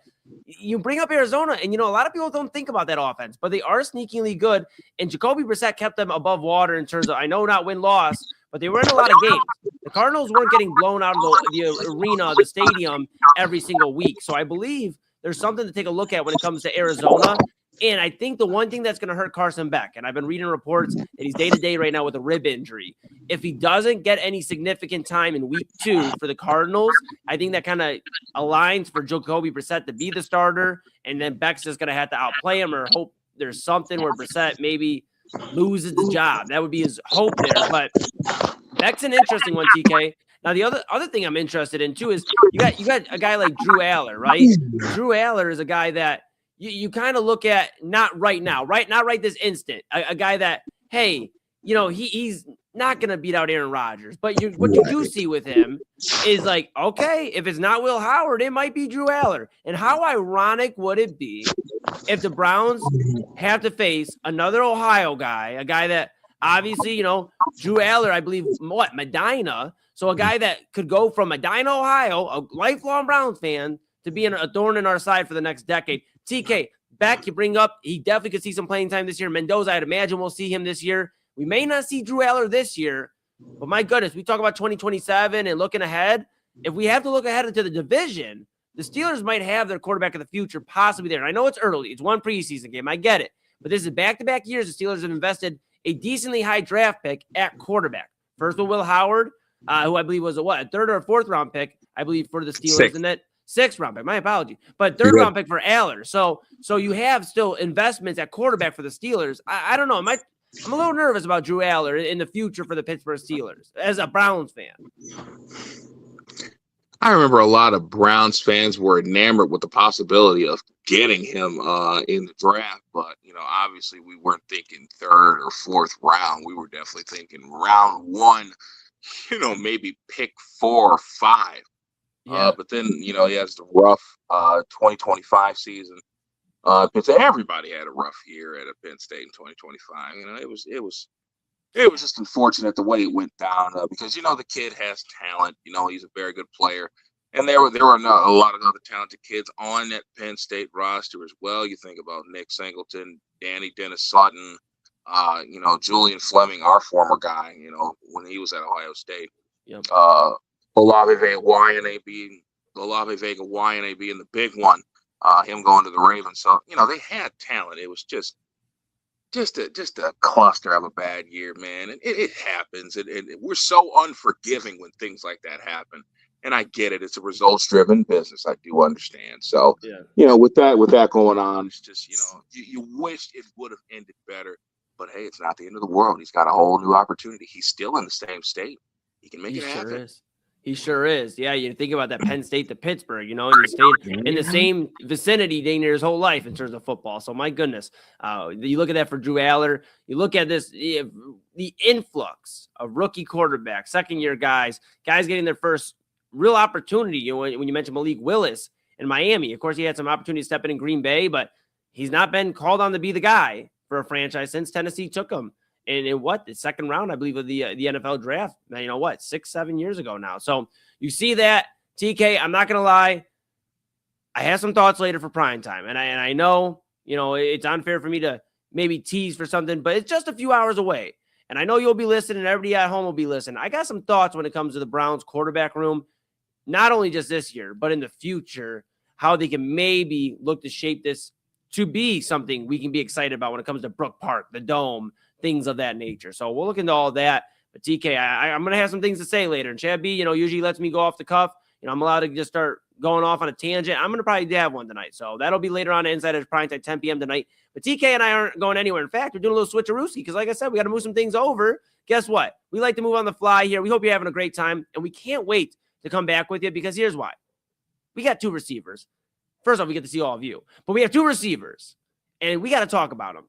you bring up Arizona, and, a lot of people don't think about that offense, but they are sneakingly good. And Jacoby Brissett kept them above water in terms of, I know not win-loss, but they were in a lot of games. The Cardinals weren't getting blown out of the arena, the stadium, every single week. So I believe there's something to take a look at when it comes to Arizona. And I think the one thing that's going to hurt Carson Beck, and I've been reading reports that he's day-to-day right now with a rib injury. If he doesn't get any significant time in week 2 for the Cardinals, I think that kind of aligns for Jacoby Brissett to be the starter, and then Beck's just going to have to outplay him or hope there's something where Brissett maybe loses the job. That would be his hope there. But Beck's an interesting one, TK. Now, the other thing I'm interested in, too, is you got a guy like Drew Aller, right? Drew Aller is a guy that you kind of look at not right now, not right this instant. A guy that, hey, he's not going to beat out Aaron Rodgers. But what you do see with him is like, okay, if it's not Will Howard, it might be Drew Aller. And how ironic would it be if the Browns have to face another Ohio guy, a guy that obviously, Drew Aller, I believe, Medina. So a guy that could go from Medina, Ohio, a lifelong Browns fan, to being a thorn in our side for the next decade. TK, Beck, you bring up, he definitely could see some playing time this year. Mendoza, I'd imagine we'll see him this year. We may not see Drew Aller this year, but my goodness, we talk about 2027 and looking ahead. If we have to look ahead into the division, the Steelers might have their quarterback of the future possibly there. And I know it's early. It's one preseason game. I get it. But this is back-to-back years the Steelers have invested a decently high draft pick at quarterback. First with Will Howard, who I believe was a 3rd or 4th round pick, I believe, for the Steelers. And then 6th round pick. My apology. But 3rd round pick for Aller. So you have still investments at quarterback for the Steelers. I don't know. I'm a little nervous about Drew Aller in the future for the Pittsburgh Steelers as a Browns fan. I remember a lot of Browns fans were enamored with the possibility of getting him in the draft. But, obviously we weren't thinking 3rd or 4th round. We were definitely thinking round 1, maybe pick 4 or 5. Yeah. But then, he has the rough 2025 season. Everybody had a rough year at Penn State in 2025. It was it was just unfortunate the way it went down because, the kid has talent. He's a very good player. And there were a lot of other talented kids on that Penn State roster as well. You think about Nick Singleton, Danny Dennis Sutton, Julian Fleming, our former guy, when he was at Ohio State. Yep. Olave Vega being the big one, him going to the Ravens. So, they had talent. It was just a cluster of a bad year, man. And it happens. And we're so unforgiving when things like that happen. And I get it. It's a results-driven business. I do understand. So, with that going on, it's just, you wish it would have ended better. But, hey, it's not the end of the world. He's got a whole new opportunity. He's still in the same state. He can make it happen. He sure is. Yeah, you think about that Penn State to Pittsburgh, and he stayed in the same vicinity dang near his whole life in terms of football. So, my goodness, you look at that for Drew Aller. You look at this, the influx of rookie quarterbacks, second-year guys getting their first real opportunity. When you mentioned Malik Willis in Miami, of course, he had some opportunity to step in Green Bay, but he's not been called on to be the guy for a franchise since Tennessee took him. And in the second round, I believe, of the NFL draft, 6-7 years ago now. So you see that, TK, I'm not going to lie. I have some thoughts later for prime time. And I know, it's unfair for me to maybe tease for something, but it's just a few hours away. And I know you'll be listening and everybody at home will be listening. I got some thoughts when it comes to the Browns quarterback room, not only just this year, but in the future, how they can maybe look to shape this to be something we can be excited about when it comes to Brook Park, the Dome, things of that nature. So we'll look into all that. But TK, I'm going to have some things to say later. And Chad B, usually lets me go off the cuff. I'm allowed to just start going off on a tangent. I'm going to probably have one tonight. So that'll be later on at Inside Edge Prime Time, 10 p.m. tonight. But TK and I aren't going anywhere. In fact, we're doing a little switcherooski because, like I said, we got to move some things over. Guess what? We like to move on the fly here. We hope you're having a great time. And we can't wait to come back with you because here's why. We got two receivers. First off, we get to see all of you. But we have two receivers. And we got to talk about them.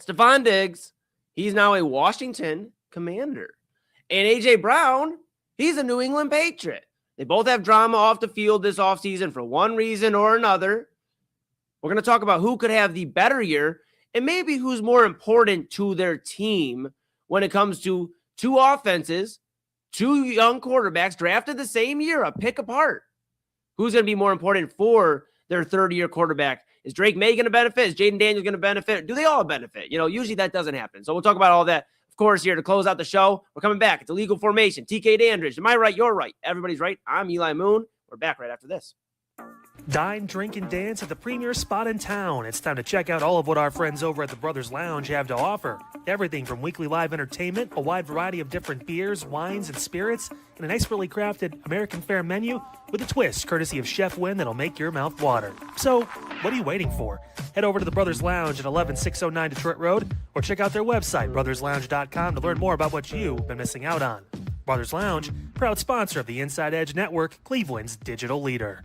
Stefon Diggs, he's now a Washington Commander. And A.J. Brown, he's a New England Patriot. They both have drama off the field this offseason for one reason or another. We're going to talk about who could have the better year and maybe who's more important to their team when it comes to two offenses, two young quarterbacks drafted the same year, a pick apart. Who's going to be more important for their third-year quarterback? Is Drake May going to benefit? Is Jaden Daniels going to benefit? Do they all benefit? Usually that doesn't happen. So we'll talk about all that, of course, here to close out the show. We're coming back. It's a legal formation. TK Dandridge. Am I right? You're right. Everybody's right. I'm Eli Moon. We're back right after this. Dine, drink, and dance at the premier spot in town. It's time to check out all of what our friends over at the Brothers Lounge have to offer. Everything from weekly live entertainment, a wide variety of different beers, wines, and spirits, and a nice, really crafted American fare menu with a twist courtesy of Chef Wynn that'll make your mouth water. So, what are you waiting for? Head over to the Brothers Lounge at 11609 Detroit Road or check out their website, brotherslounge.com, to learn more about what you've been missing out on. Brothers Lounge, proud sponsor of the Inside Edge Network, Cleveland's digital leader.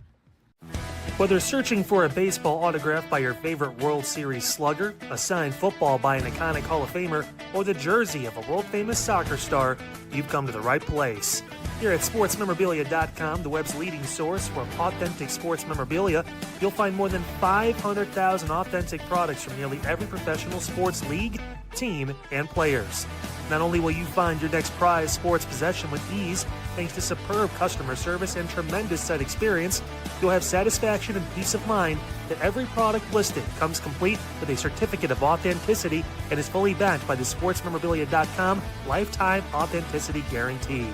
Whether searching for a baseball autograph by your favorite World Series slugger, a signed football by an iconic Hall of Famer, or the jersey of a world-famous soccer star, you've come to the right place. Here at sportsmemorabilia.com, the web's leading source for authentic sports memorabilia, you'll find more than 500,000 authentic products from nearly every professional sports league, team, and players. Not only will you find your next prized sports possession with ease, thanks to superb customer service and tremendous site experience, you'll have satisfaction and peace of mind that every product listed comes complete with a certificate of authenticity and is fully backed by the sportsmemorabilia.com lifetime authenticity guarantee.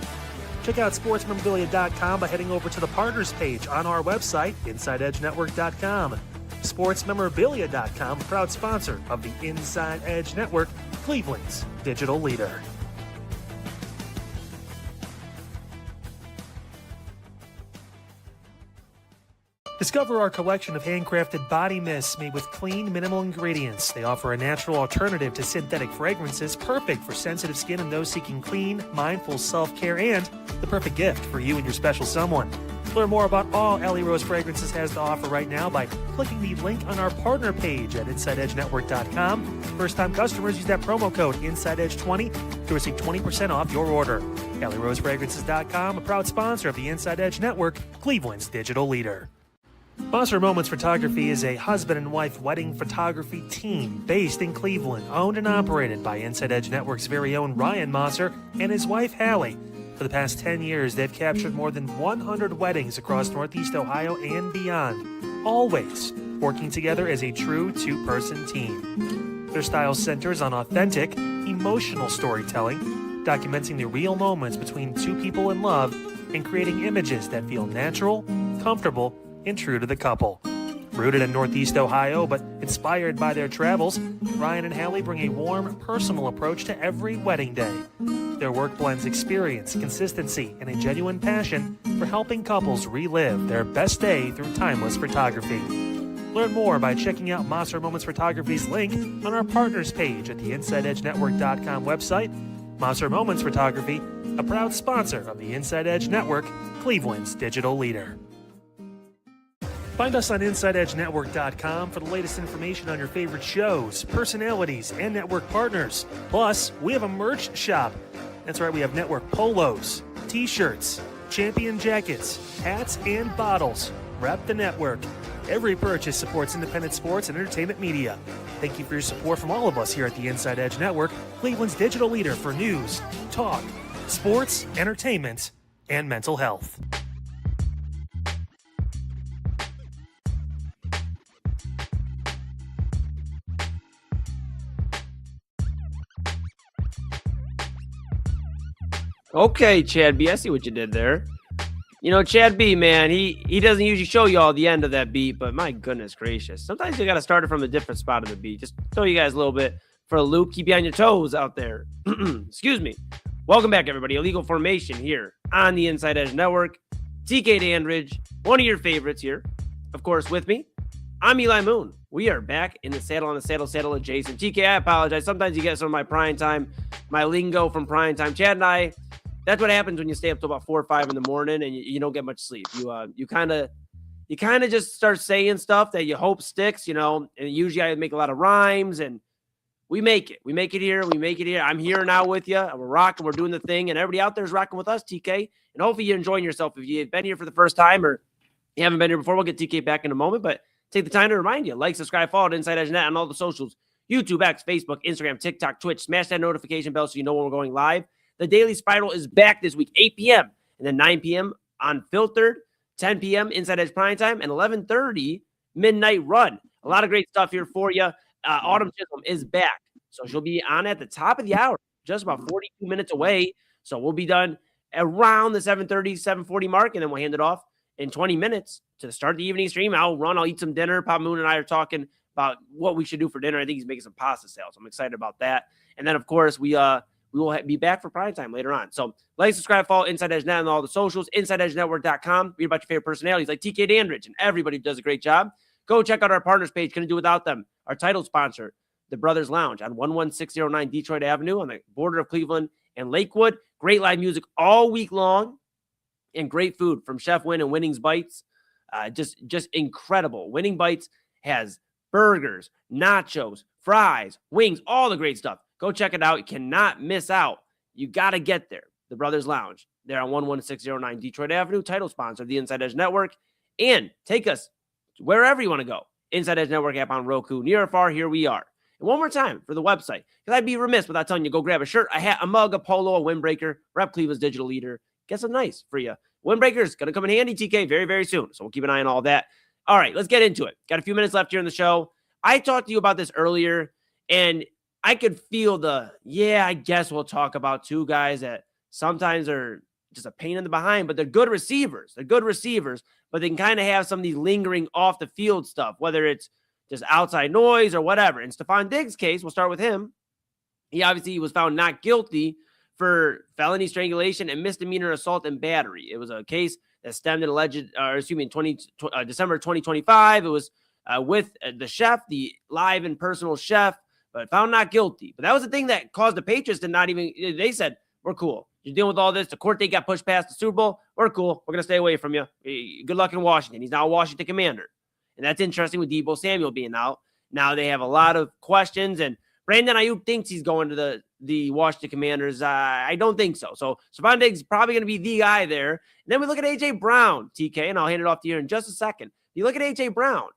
Check out sportsmemorabilia.com by heading over to the partners page on our website, InsideEdgeNetwork.com. SportsMemorabilia.com, proud sponsor of the Inside Edge Network, Cleveland's digital leader. Discover our collection of handcrafted body mists made with clean, minimal ingredients. They offer a natural alternative to synthetic fragrances, perfect for sensitive skin and those seeking clean, mindful self-care, and the perfect gift for you and your special someone. Learn more about all Ellie Rose Fragrances has to offer right now by clicking the link on our partner page at InsideEdgeNetwork.com. First-time customers use that promo code InsideEdge20 to receive 20% off your order. EllieRoseFragrances.com, a proud sponsor of the Inside Edge Network, Cleveland's digital leader. Monster Moments Photography is a husband and wife wedding photography team based in Cleveland, owned and operated by Inside Edge Network's very own Ryan Monster and his wife Hallie. For the past 10 years, they've captured more than 100 weddings across Northeast Ohio and beyond, always working together as a true two-person team. Their style centers on authentic, emotional storytelling, documenting the real moments between two people in love and creating images that feel natural, comfortable, and true to the couple. Rooted in Northeast Ohio, but inspired by their travels, Ryan and Hallie bring a warm, personal approach to every wedding day. Their work blends experience, consistency, and a genuine passion for helping couples relive their best day through timeless photography. Learn more by checking out Monster Moments Photography's link on our partners page at the InsideEdgeNetwork.com website. Monster Moments Photography, a proud sponsor of the Inside Edge Network, Cleveland's digital leader. Find us on InsideEdgeNetwork.com for the latest information on your favorite shows, personalities, and network partners. Plus, we have a merch shop. That's right, we have network polos, t-shirts, champion jackets, hats, and bottles. Rep the network. Every purchase supports independent sports and entertainment media. Thank you for your support from all of us here at the Inside Edge Network, Cleveland's digital leader for news, talk, sports, entertainment, and mental health. Okay, Chad B, I see what you did there. You know, Chad B, man, he doesn't usually show you all the end of that beat, but my goodness gracious. Sometimes you got to start it from a different spot of the beat. Just throw you guys a little bit for a loop, keep you on your toes out there. Excuse me. Welcome back, everybody. Illegal Formation here on the Inside Edge Network. TK Dandridge, one of your favorites here. Of course, with me, I'm Eli Moon. We are back in the saddle on the saddle adjacent. TK, I apologize. Sometimes you get some of my prime time, my lingo from prime time. Chad and I, that's what happens when you stay up till about 4 or 5 in the morning and you don't get much sleep. You kind of just start saying stuff that you hope sticks, you know, and usually I make a lot of rhymes and we make it. We make it here. I'm here now with you. We're rocking. We're doing the thing. And everybody out there is rocking with us, TK. And hopefully you're enjoying yourself. If you've been here for the first time or you haven't been here before, we'll get TK back in a moment. But take the time to remind you. Like, subscribe, follow at Inside Edge Net on all the socials. YouTube, X, Facebook, Instagram, TikTok, Twitch. Smash that notification bell so you know when we're going live. The Daily Spiral is back this week, 8 p.m. and then 9 p.m. Unfiltered, 10 p.m. Inside Edge Primetime, and 11:30 Midnight Run. A lot of great stuff here for you. Autumn Chisholm is back. So she'll be on at the top of the hour, just about 42 minutes away. So we'll be done around the 7:30, 7:40 mark, and then we'll hand it off in 20 minutes to start the evening stream. I'll eat some dinner. Pop Moon and I are talking about what we should do for dinner. I think he's making some pasta sales. I'm excited about that. And then, of course, we will be back for prime time later on. So like, subscribe, follow Inside Edge Net on all the socials, InsideEdgeNetwork.com. Read about your favorite personalities like TK Dandridge and everybody who does a great job. Go check out our partners page. Couldn't do without them. Our title sponsor, the Brothers Lounge on 11609 Detroit Avenue on the border of Cleveland and Lakewood. Great live music all week long and great food from Chef Win and Winning's Bites. Just incredible. Winning Bites has burgers, nachos, fries, wings, all the great stuff. Go check it out. You cannot miss out. You got to get there. The Brothers Lounge. They're on 11609 Detroit Avenue, title sponsor of the Inside Edge Network. And take us wherever you want to go. Inside Edge Network app on Roku. Near or far, here we are. And one more time for the website, because I'd be remiss without telling you, go grab a shirt, a hat, a mug, a polo, a windbreaker. Rep Cleveland's digital leader. Get some nice for you. Windbreaker's going to come in handy, TK, very, very soon. So we'll keep an eye on all that. All right, let's get into it. Got a few minutes left here in the show. I talked to you about this earlier, and I could feel I guess we'll talk about two guys that sometimes are just a pain in the behind, but they're good receivers. But they can kind of have some of these lingering off the field stuff, whether it's just outside noise or whatever. In Stefon Diggs' case, we'll start with him. He was found not guilty for felony strangulation and misdemeanor assault and battery. It was a case that stemmed in December 2025. It was with the chef, the live and personal chef, but found not guilty. But that was the thing that caused the Patriots to not even, they said, we're cool. You're dealing with all this. The court date got pushed past the Super Bowl. We're cool. We're going to stay away from you. Good luck in Washington. He's now a Washington Commander. And that's interesting with Deebo Samuel being out. Now they have a lot of questions, and Brandon Ayuk thinks he's going to the Washington Commanders. I don't think so. So Stefon Diggs is probably going to be the guy there. And then we look at A.J. Brown, TK, and I'll hand it off to you in just a second. You look at A.J. Brown,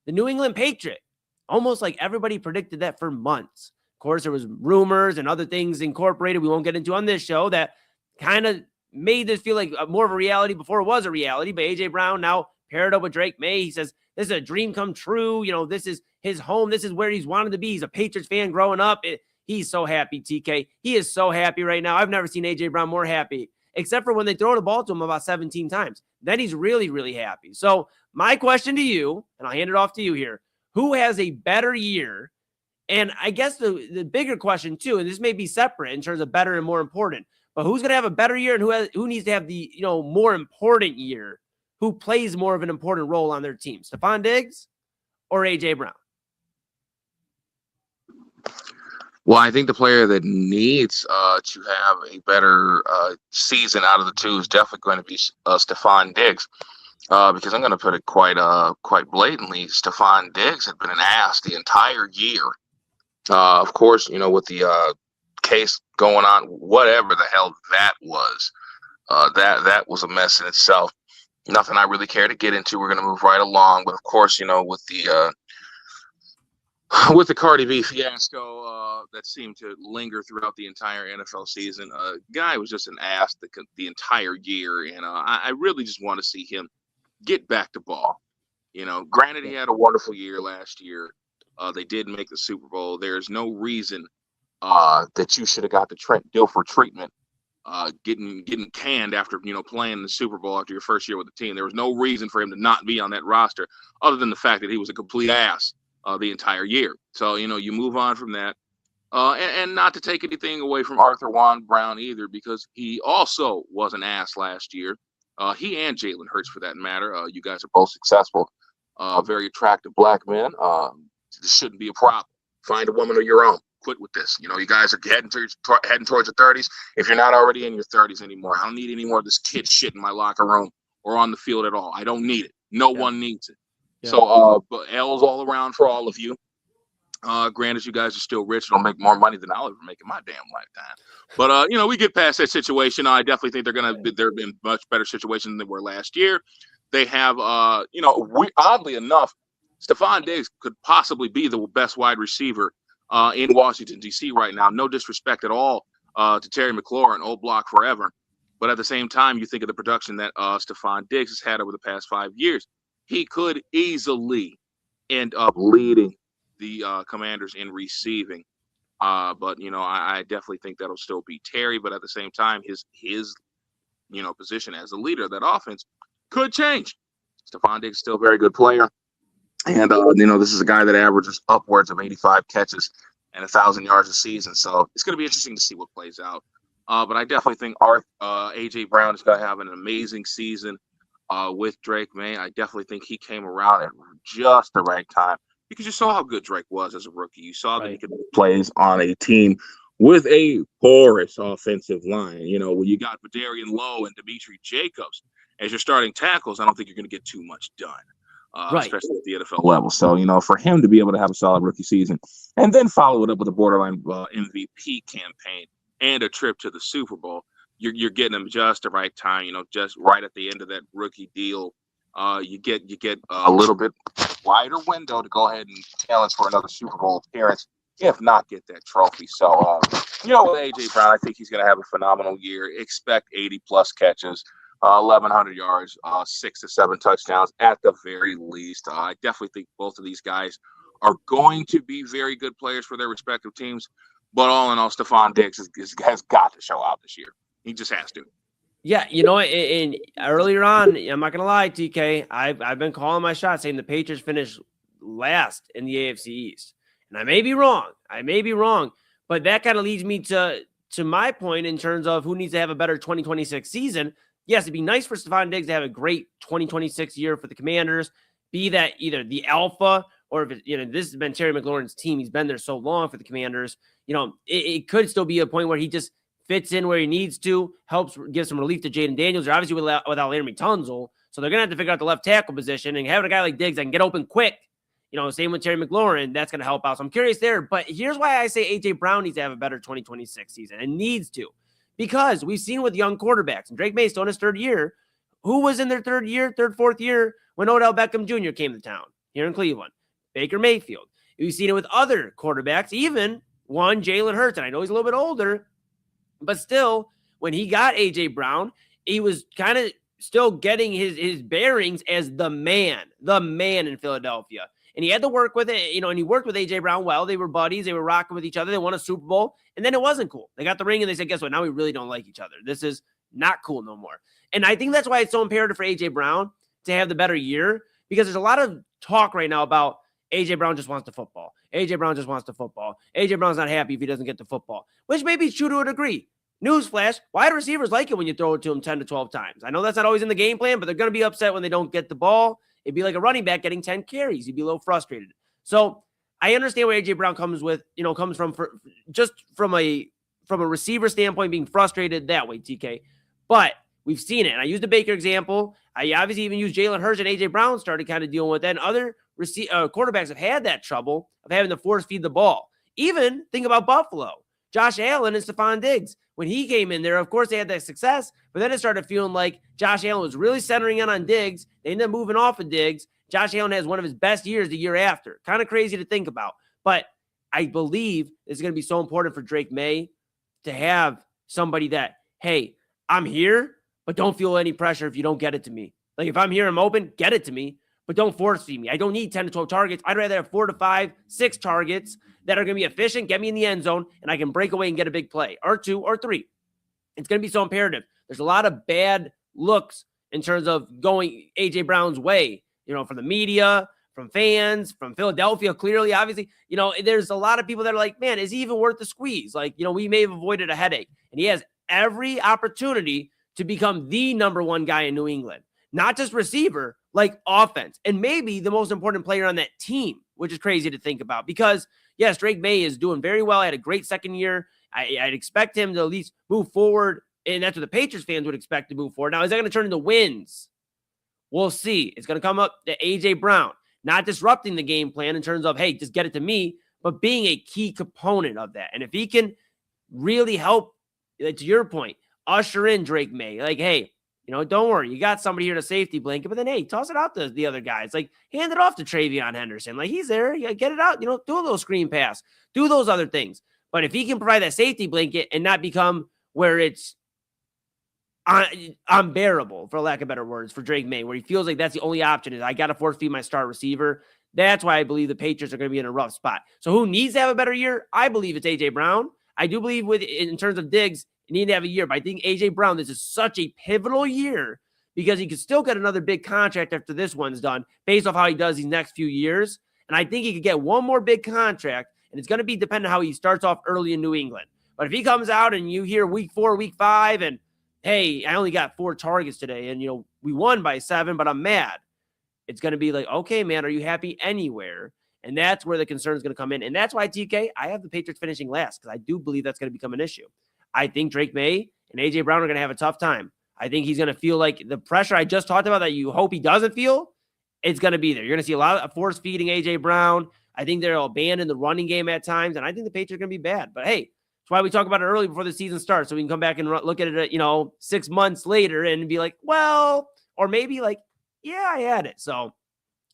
the New England Patriot, almost like everybody predicted that for months. Of course, there was rumors and other things incorporated we won't get into on this show that kind of made this feel like more of a reality before it was a reality. But A.J. Brown now paired up with Drake May. He says, this is a dream come true. This is his home. This is where he's wanted to be. He's a Patriots fan growing up. He's so happy, TK. He is so happy right now. I've never seen A.J. Brown more happy, except for when they throw the ball to him about 17 times. Then he's really, really happy. So my question to you, and I'll hand it off to you here, who has a better year? And I guess the bigger question too, and this may be separate in terms of better and more important, but who's going to have a better year and who needs to have the more important year? Who plays more of an important role on their team? Stefon Diggs or A.J. Brown? Well, I think the player that needs to have a better season out of the two is definitely going to be Stefon Diggs, because I'm going to put it quite blatantly. Stefon Diggs had been an ass the entire year. Of course, with the case going on, whatever the hell that was, that was a mess in itself. Nothing I really care to get into. We're going to move right along, but of course, with the Cardi B fiasco that seemed to linger throughout the entire NFL season, guy was just an ass the entire year, and I really just want to see him get back to ball. Granted, he had a wonderful year last year. They did make the Super Bowl. There's no reason that you should have got the Trent Dilfer treatment, getting canned after playing the Super Bowl after your first year with the team. There was no reason for him to not be on that roster, other than the fact that he was a complete ass the entire year. So you move on from that, and not to take anything away from Arthur Juan Brown either, because he also was an ass last year. He and Jalen Hurts, for that matter. You guys are both successful, very attractive black men. This shouldn't be a problem. Find a woman of your own. Quit with this. You guys are heading towards your 30s. If you're not already in your 30s anymore, I don't need any more of this kid shit in my locker room or on the field at all. I don't need it. No one needs it. Yeah. So, but L's all around for all of you. Granted, you guys are still rich. It'll make more money than I'll ever make in my damn lifetime. But we get past that situation. I definitely think they're in much better situation than they were last year. They have, oddly enough, Stefon Diggs could possibly be the best wide receiver in Washington, D.C. right now. No disrespect at all to Terry McLaurin, old block forever. But at the same time, you think of the production that Stefon Diggs has had over the past 5 years. He could easily end up leading the Commanders in receiving. But, I definitely think that'll still be Terry. But at the same time, his position as a leader of that offense could change. Stefon Diggs is still a very good player. And, this is a guy that averages upwards of 85 catches and 1,000 yards a season. So it's going to be interesting to see what plays out. But I definitely think A.J. Brown is going to have an amazing season with Drake May. I definitely think he came around at just the right time, because you saw how good Drake was as a rookie. You saw that he could make plays on a team with a porous offensive line. When you got Badarian Lowe and Dimitri Jacobs as your starting tackles, I don't think you're going to get too much done. Especially at the NFL level. So, for him to be able to have a solid rookie season and then follow it up with a borderline MVP campaign and a trip to the Super Bowl, you're getting him just the right time, just right at the end of that rookie deal. You get a little bit wider window to go ahead and challenge for another Super Bowl appearance, if not get that trophy. So, with A.J. Brown, I think he's going to have a phenomenal year. Expect 80-plus catches. 1,100 yards, 6 to 7 touchdowns at the very least. I definitely think both of these guys are going to be very good players for their respective teams. But all in all, Stefon Diggs has got to show out this year. He just has to. Yeah, and earlier on, I'm not going to lie, TK, I've been calling my shot saying the Patriots finished last in the AFC East. And I may be wrong, but that kind of leads me to my point in terms of who needs to have a better 2026 season. Yes, it'd be nice for Stefon Diggs to have a great 2026 year for the Commanders, be that either the alpha or if this has been Terry McLaurin's team. He's been there so long for the Commanders. It could still be a point where he just fits in where he needs to, helps give some relief to Jaden Daniels. They're obviously without Laremy Tunsil, so they're going to have to figure out the left tackle position, and having a guy like Diggs that can get open quick, same with Terry McLaurin, that's going to help out. So I'm curious there, but here's why I say A.J. Brown needs to have a better 2026 season, and needs to. Because we've seen with young quarterbacks, and Drake May still in his third year, Who was in their fourth year when Odell Beckham Jr. came to town here in Cleveland? Baker Mayfield. We've seen it with other quarterbacks, even one Jalen Hurts. And I know he's a little bit older, but still, when he got A.J. Brown, he was kind of still getting his bearings as the man in Philadelphia. And he had to work with it, and he worked with A.J. Brown well. They were buddies. They were rocking with each other. They won a Super Bowl. And then it wasn't cool. They got the ring and they said, guess what? Now we really don't like each other. This is not cool no more. And I think that's why it's so imperative for A.J. Brown to have the better year, because there's a lot of talk right now about A.J. Brown just wants the football. A.J. Brown just wants the football. A.J. Brown's not happy if he doesn't get the football, which may be true to a degree. Newsflash, wide receivers like it when you throw it to them 10 to 12 times. I know that's not always in the game plan, but they're going to be upset when they don't get the ball. It'd be like a running back getting 10 carries. You'd be a little frustrated. So I understand where A.J. Brown comes from a receiver standpoint, being frustrated that way, TK. But we've seen it. And I used the Baker example. I obviously even used Jalen Hurts, and A.J. Brown started kind of dealing with that. And other quarterbacks have had that trouble of having to force feed the ball. Even think about Buffalo. Josh Allen and Stefon Diggs. When he came in there, of course, they had that success, but then it started feeling like Josh Allen was really centering in on Diggs. They ended up moving off of Diggs. Josh Allen has one of his best years the year after. Kind of crazy to think about. But I believe it's going to be so important for Drake May to have somebody that, hey, I'm here, but don't feel any pressure if you don't get it to me. Like, if I'm here, I'm open, get it to me, but don't force feed me. I don't need 10 to 12 targets. I'd rather have 4 to 5, 6 targets that are going to be efficient, get me in the end zone, and I can break away and get a big play, or 2 or 3. It's going to be so imperative. There's a lot of bad looks in terms of going A.J. Brown's way, from the media, from fans, from Philadelphia, clearly, obviously. There's a lot of people that are like, man, is he even worth the squeeze? Like, we may have avoided a headache. And he has every opportunity to become the number one guy in New England. Not just receiver, like offense. And maybe the most important player on that team, which is crazy to think about. Because, yes, Drake May is doing very well. I had a great second year. I'd expect him to at least move forward. And that's what the Patriots fans would expect to move forward. Now, is that going to turn into wins? We'll see. It's going to come up to A.J. Brown. Not disrupting the game plan in terms of, hey, just get it to me, but being a key component of that. And if he can really help, to your point, usher in Drake May, like, hey, don't worry, you got somebody here to safety blanket, but then, hey, toss it out to the other guys. Like, hand it off to Travion Henderson. Like, he's there. You get it out. Do a little screen pass. Do those other things. But if he can provide that safety blanket and not become where it's unbearable, for lack of better words, for Drake May, where he feels like that's the only option is I got to force feed my star receiver. That's why I believe the Patriots are going to be in a rough spot. So who needs to have a better year? I believe it's A.J. Brown. I do believe in terms of Diggs, you need to have a year. But I think A.J. Brown, this is such a pivotal year because he could still get another big contract after this one's done based off how he does these next few years. And I think he could get one more big contract, and it's going to be dependent on how he starts off early in New England. But if he comes out and you hear week 4, week 5, and hey, I only got 4 targets today, and, we won by 7, but I'm mad. It's going to be like, okay, man, are you happy anywhere? And that's where the concern is going to come in. And that's why, TK, I have the Patriots finishing last because I do believe that's going to become an issue. I think Drake May and A.J. Brown are going to have a tough time. I think he's going to feel like the pressure I just talked about that you hope he doesn't feel, it's going to be there. You're going to see a lot of force feeding A.J. Brown. I think they'll abandon the running game at times, and I think the Patriots are going to be bad. But, hey, that's why we talk about it early before the season starts, so we can come back and look at it, 6 months later and be like, well, or maybe like, yeah, I had it. So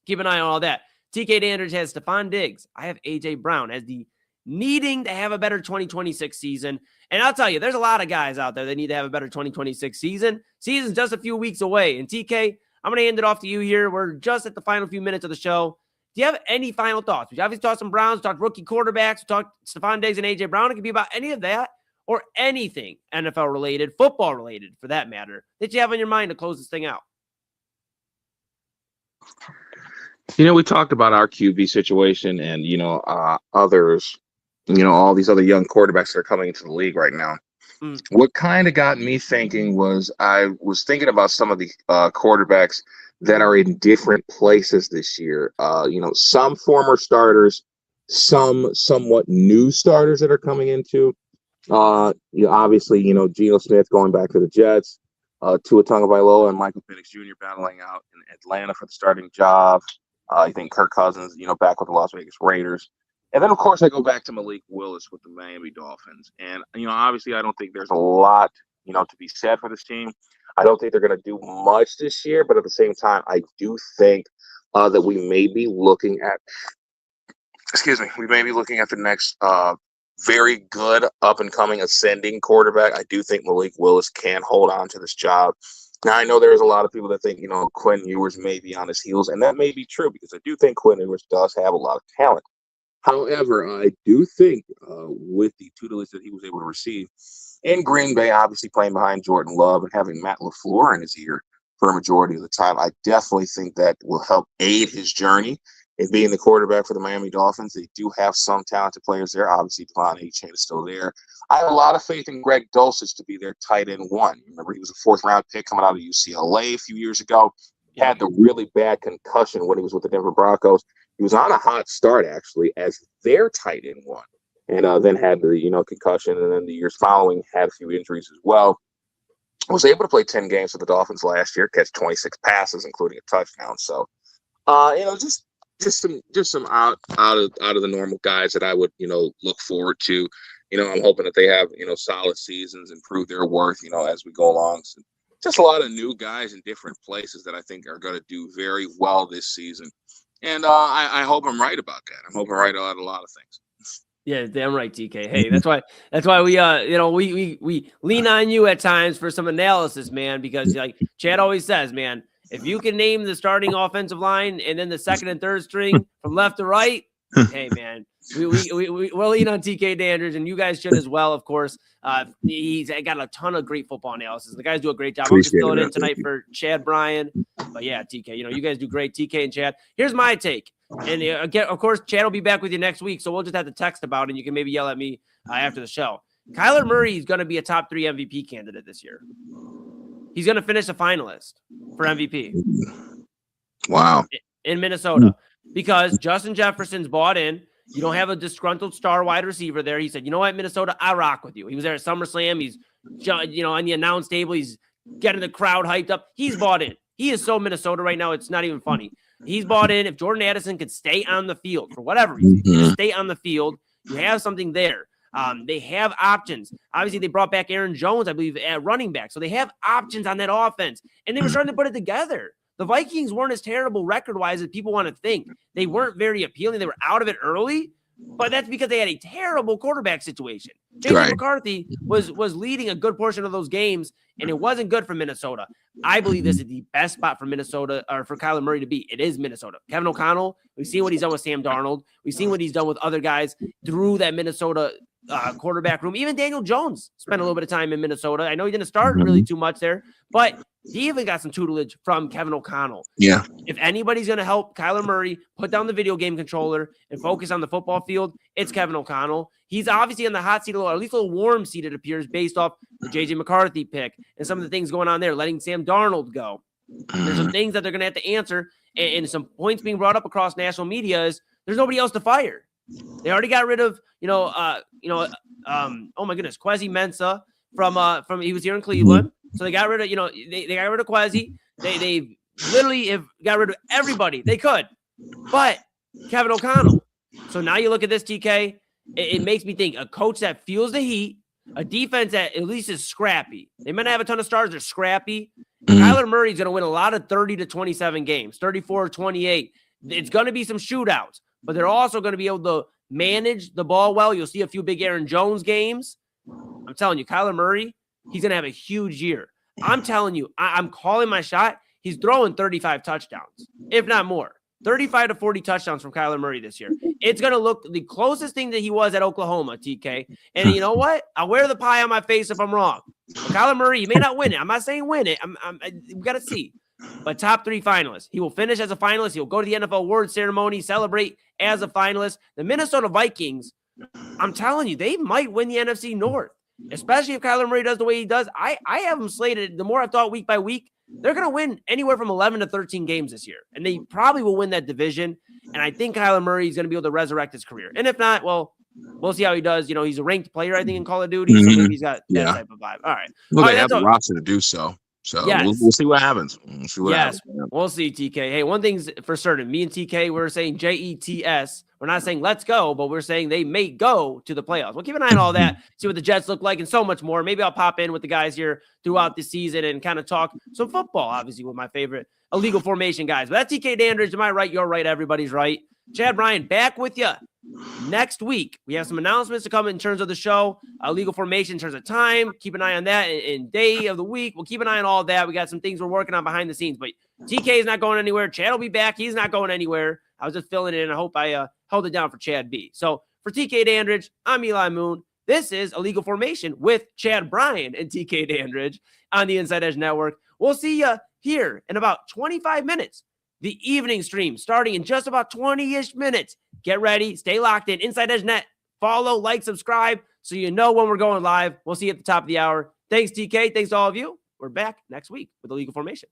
keep an eye on all that. TK Dandridge has Stefon Diggs. I have A.J. Brown as the needing to have a better 2026 season. And I'll tell you, there's a lot of guys out there that need to have a better 2026 season. Season's just a few weeks away. And TK, I'm going to hand it off to you here. We're just at the final few minutes of the show. Do you have any final thoughts? We obviously talked some Browns, talked rookie quarterbacks, talked Stefon Diggs and A.J. Brown. It could be about any of that or anything NFL related, football related for that matter, that you have on your mind to close this thing out. We talked about our QB situation and, others, all these other young quarterbacks that are coming into the league right now. What kind of got me thinking was I was thinking about some of the quarterbacks that are in different places this year. Some former starters, some somewhat new starters that are coming into. Obviously, Geno Smith going back to the Jets, Tua Tagovailoa and Michael Penix Jr. battling out in Atlanta for the starting job. I think Kirk Cousins, back with the Las Vegas Raiders. And then, of course, I go back to Malik Willis with the Miami Dolphins. And, obviously, I don't think there's a lot, to be said for this team. I don't think they're going to do much this year, but at the same time, I do think that we may be looking at, the next very good up-and-coming ascending quarterback. I do think Malik Willis can hold on to this job. Now, I know there's a lot of people that think, Quinn Ewers may be on his heels, and that may be true because I do think Quinn Ewers does have a lot of talent. However, I do think with the tutelage that he was able to receive in Green Bay, obviously playing behind Jordan Love and having Matt LaFleur in his ear for a majority of the time, I definitely think that will help aid his journey in being the quarterback for the Miami Dolphins. They do have some talented players there. Obviously, Devon A-Chain is still there. I have a lot of faith in Greg Dulcich to be their tight end one. Remember, he was a 4th-round pick coming out of UCLA a few years ago. Had the really bad concussion when he was with the Denver Broncos. He was on a hot start, actually, as their tight end one. And then had the, concussion. And then the years following had a few injuries as well. Was able to play 10 games for the Dolphins last year, catch 26 passes, including a touchdown. So, just some out of the normal guys that I would, look forward to. I'm hoping that they have, solid seasons and prove their worth, as we go along. So just a lot of new guys in different places that I think are going to do very well this season. And I hope I'm right about that. I'm hoping right about a lot of things. Yeah, damn right, TK. Hey, that's why we we lean on you at times for some analysis, man, because like Chad always says, man, if you can name the starting offensive line and then the second and third string from left to right, hey, man, we'll lean on TK Dandridge, and you guys should as well, of course. He's got a ton of great football analysis. The guys do a great job. I'm just filling in tonight for Chad Bryan. But yeah, TK, you guys do great, TK and Chad. Here's my take. And again, of course, Chad will be back with you next week, so we'll just have to text about it, and you can maybe yell at me after the show. Kyler Murray is going to be a top 3 MVP candidate this year. He's going to finish a finalist for MVP. Wow. In Minnesota. Because Justin Jefferson's bought in. You don't have a disgruntled star wide receiver there. He said, you know what, Minnesota, I rock with you. He was there at SummerSlam. He's, on the announce table. He's getting the crowd hyped up. He's bought in. He is so Minnesota right now. It's not even funny. He's bought in. If Jordan Addison could stay on the field for whatever reason, stay on the field, you have something there. They have options. Obviously, they brought back Aaron Jones, I believe, at running back. So they have options on that offense. And they were starting to put it together. The Vikings weren't as terrible record-wise as people want to think. They weren't very appealing. They were out of it early, but that's because they had a terrible quarterback situation. J.J. McCarthy was leading a good portion of those games, and it wasn't good for Minnesota. I believe this is the best spot for Minnesota, or for Kyler Murray to be. It is Minnesota. Kevin O'Connell, we've seen what he's done with Sam Darnold. We've seen what he's done with other guys through that Minnesota quarterback room. Even Daniel Jones spent a little bit of time in Minnesota. I know he didn't start really too much there, but he even got some tutelage from Kevin O'Connell. Yeah. If anybody's going to help Kyler Murray put down the video game controller and focus on the football field, it's Kevin O'Connell. He's obviously in the hot seat, or at least a little warm seat, it appears, based off the J.J. McCarthy pick and some of the things going on there, letting Sam Darnold go. There's some things that they're going to have to answer, and some points being brought up across national media is there's nobody else to fire. They already got rid of, oh my goodness, Kwesi Mensah from he was here in Cleveland. So they got rid of, they got rid of Kwesi. They literally have got rid of everybody they could, but Kevin O'Connell. So now you look at this, TK, it makes me think a coach that feels the heat, a defense that at least is scrappy. They might not have a ton of stars. They're scrappy. Kyler Murray's going to win a lot of 30-27 games, 34-28. It's going to be some shootouts, but they're also going to be able to manage the ball well. You'll see a few big Aaron Jones games. I'm telling you, Kyler Murray, he's going to have a huge year. I'm telling you, I'm calling my shot. He's throwing 35 touchdowns, if not more. 35 to 40 touchdowns from Kyler Murray this year. It's going to look the closest thing that he was at Oklahoma, TK. And you know what? I'll wear the pie on my face if I'm wrong. But Kyler Murray, he may not win it. I'm not saying win it. We got to see. But top 3 finalists. He will finish as a finalist. He'll go to the NFL awards ceremony, celebrate as a finalist. The Minnesota Vikings, I'm telling you, they might win the NFC North, especially if Kyler Murray does the way he does. I have them slated. The more I've thought week by week, they're going to win anywhere from 11 to 13 games this year. And they probably will win that division. And I think Kyler Murray is going to be able to resurrect his career. And if not, well, we'll see how he does. He's a ranked player, I think, in Call of Duty. So maybe he's got that type of vibe. All right. Well, they have the roster to do so. So Yes. we'll see what happens. We'll see what happens. Man. We'll see, TK. Hey, one thing's for certain. Me and TK, we're saying JETS. We're not saying let's go, but we're saying they may go to the playoffs. We'll keep an eye on all that, see what the Jets look like, and so much more. Maybe I'll pop in with the guys here throughout the season and kind of talk some football, obviously, with my favorite illegal formation guys. But that's TK Dandridge. Am I right? You're right. Everybody's right. Chad Bryan, back with you next week. We have some announcements to come in terms of the show, legal formation in terms of time. Keep an eye on that and day of the week. We'll keep an eye on all that. We got some things we're working on behind the scenes, but TK is not going anywhere. Chad will be back. He's not going anywhere. I was just filling it in. I hope I held it down for Chad B. So for TK Dandridge, I'm Eli Moon. This is Illegal Formation with Chad Bryan and TK Dandridge on the Inside Edge Network. We'll see you here in about 25 minutes. The evening stream starting in just about 20-ish minutes. Get ready. Stay locked in. Inside Edge Net. Follow, like, subscribe so you know when we're going live. We'll see you at the top of the hour. Thanks, TK. Thanks to all of you. We're back next week with Illegal Formation.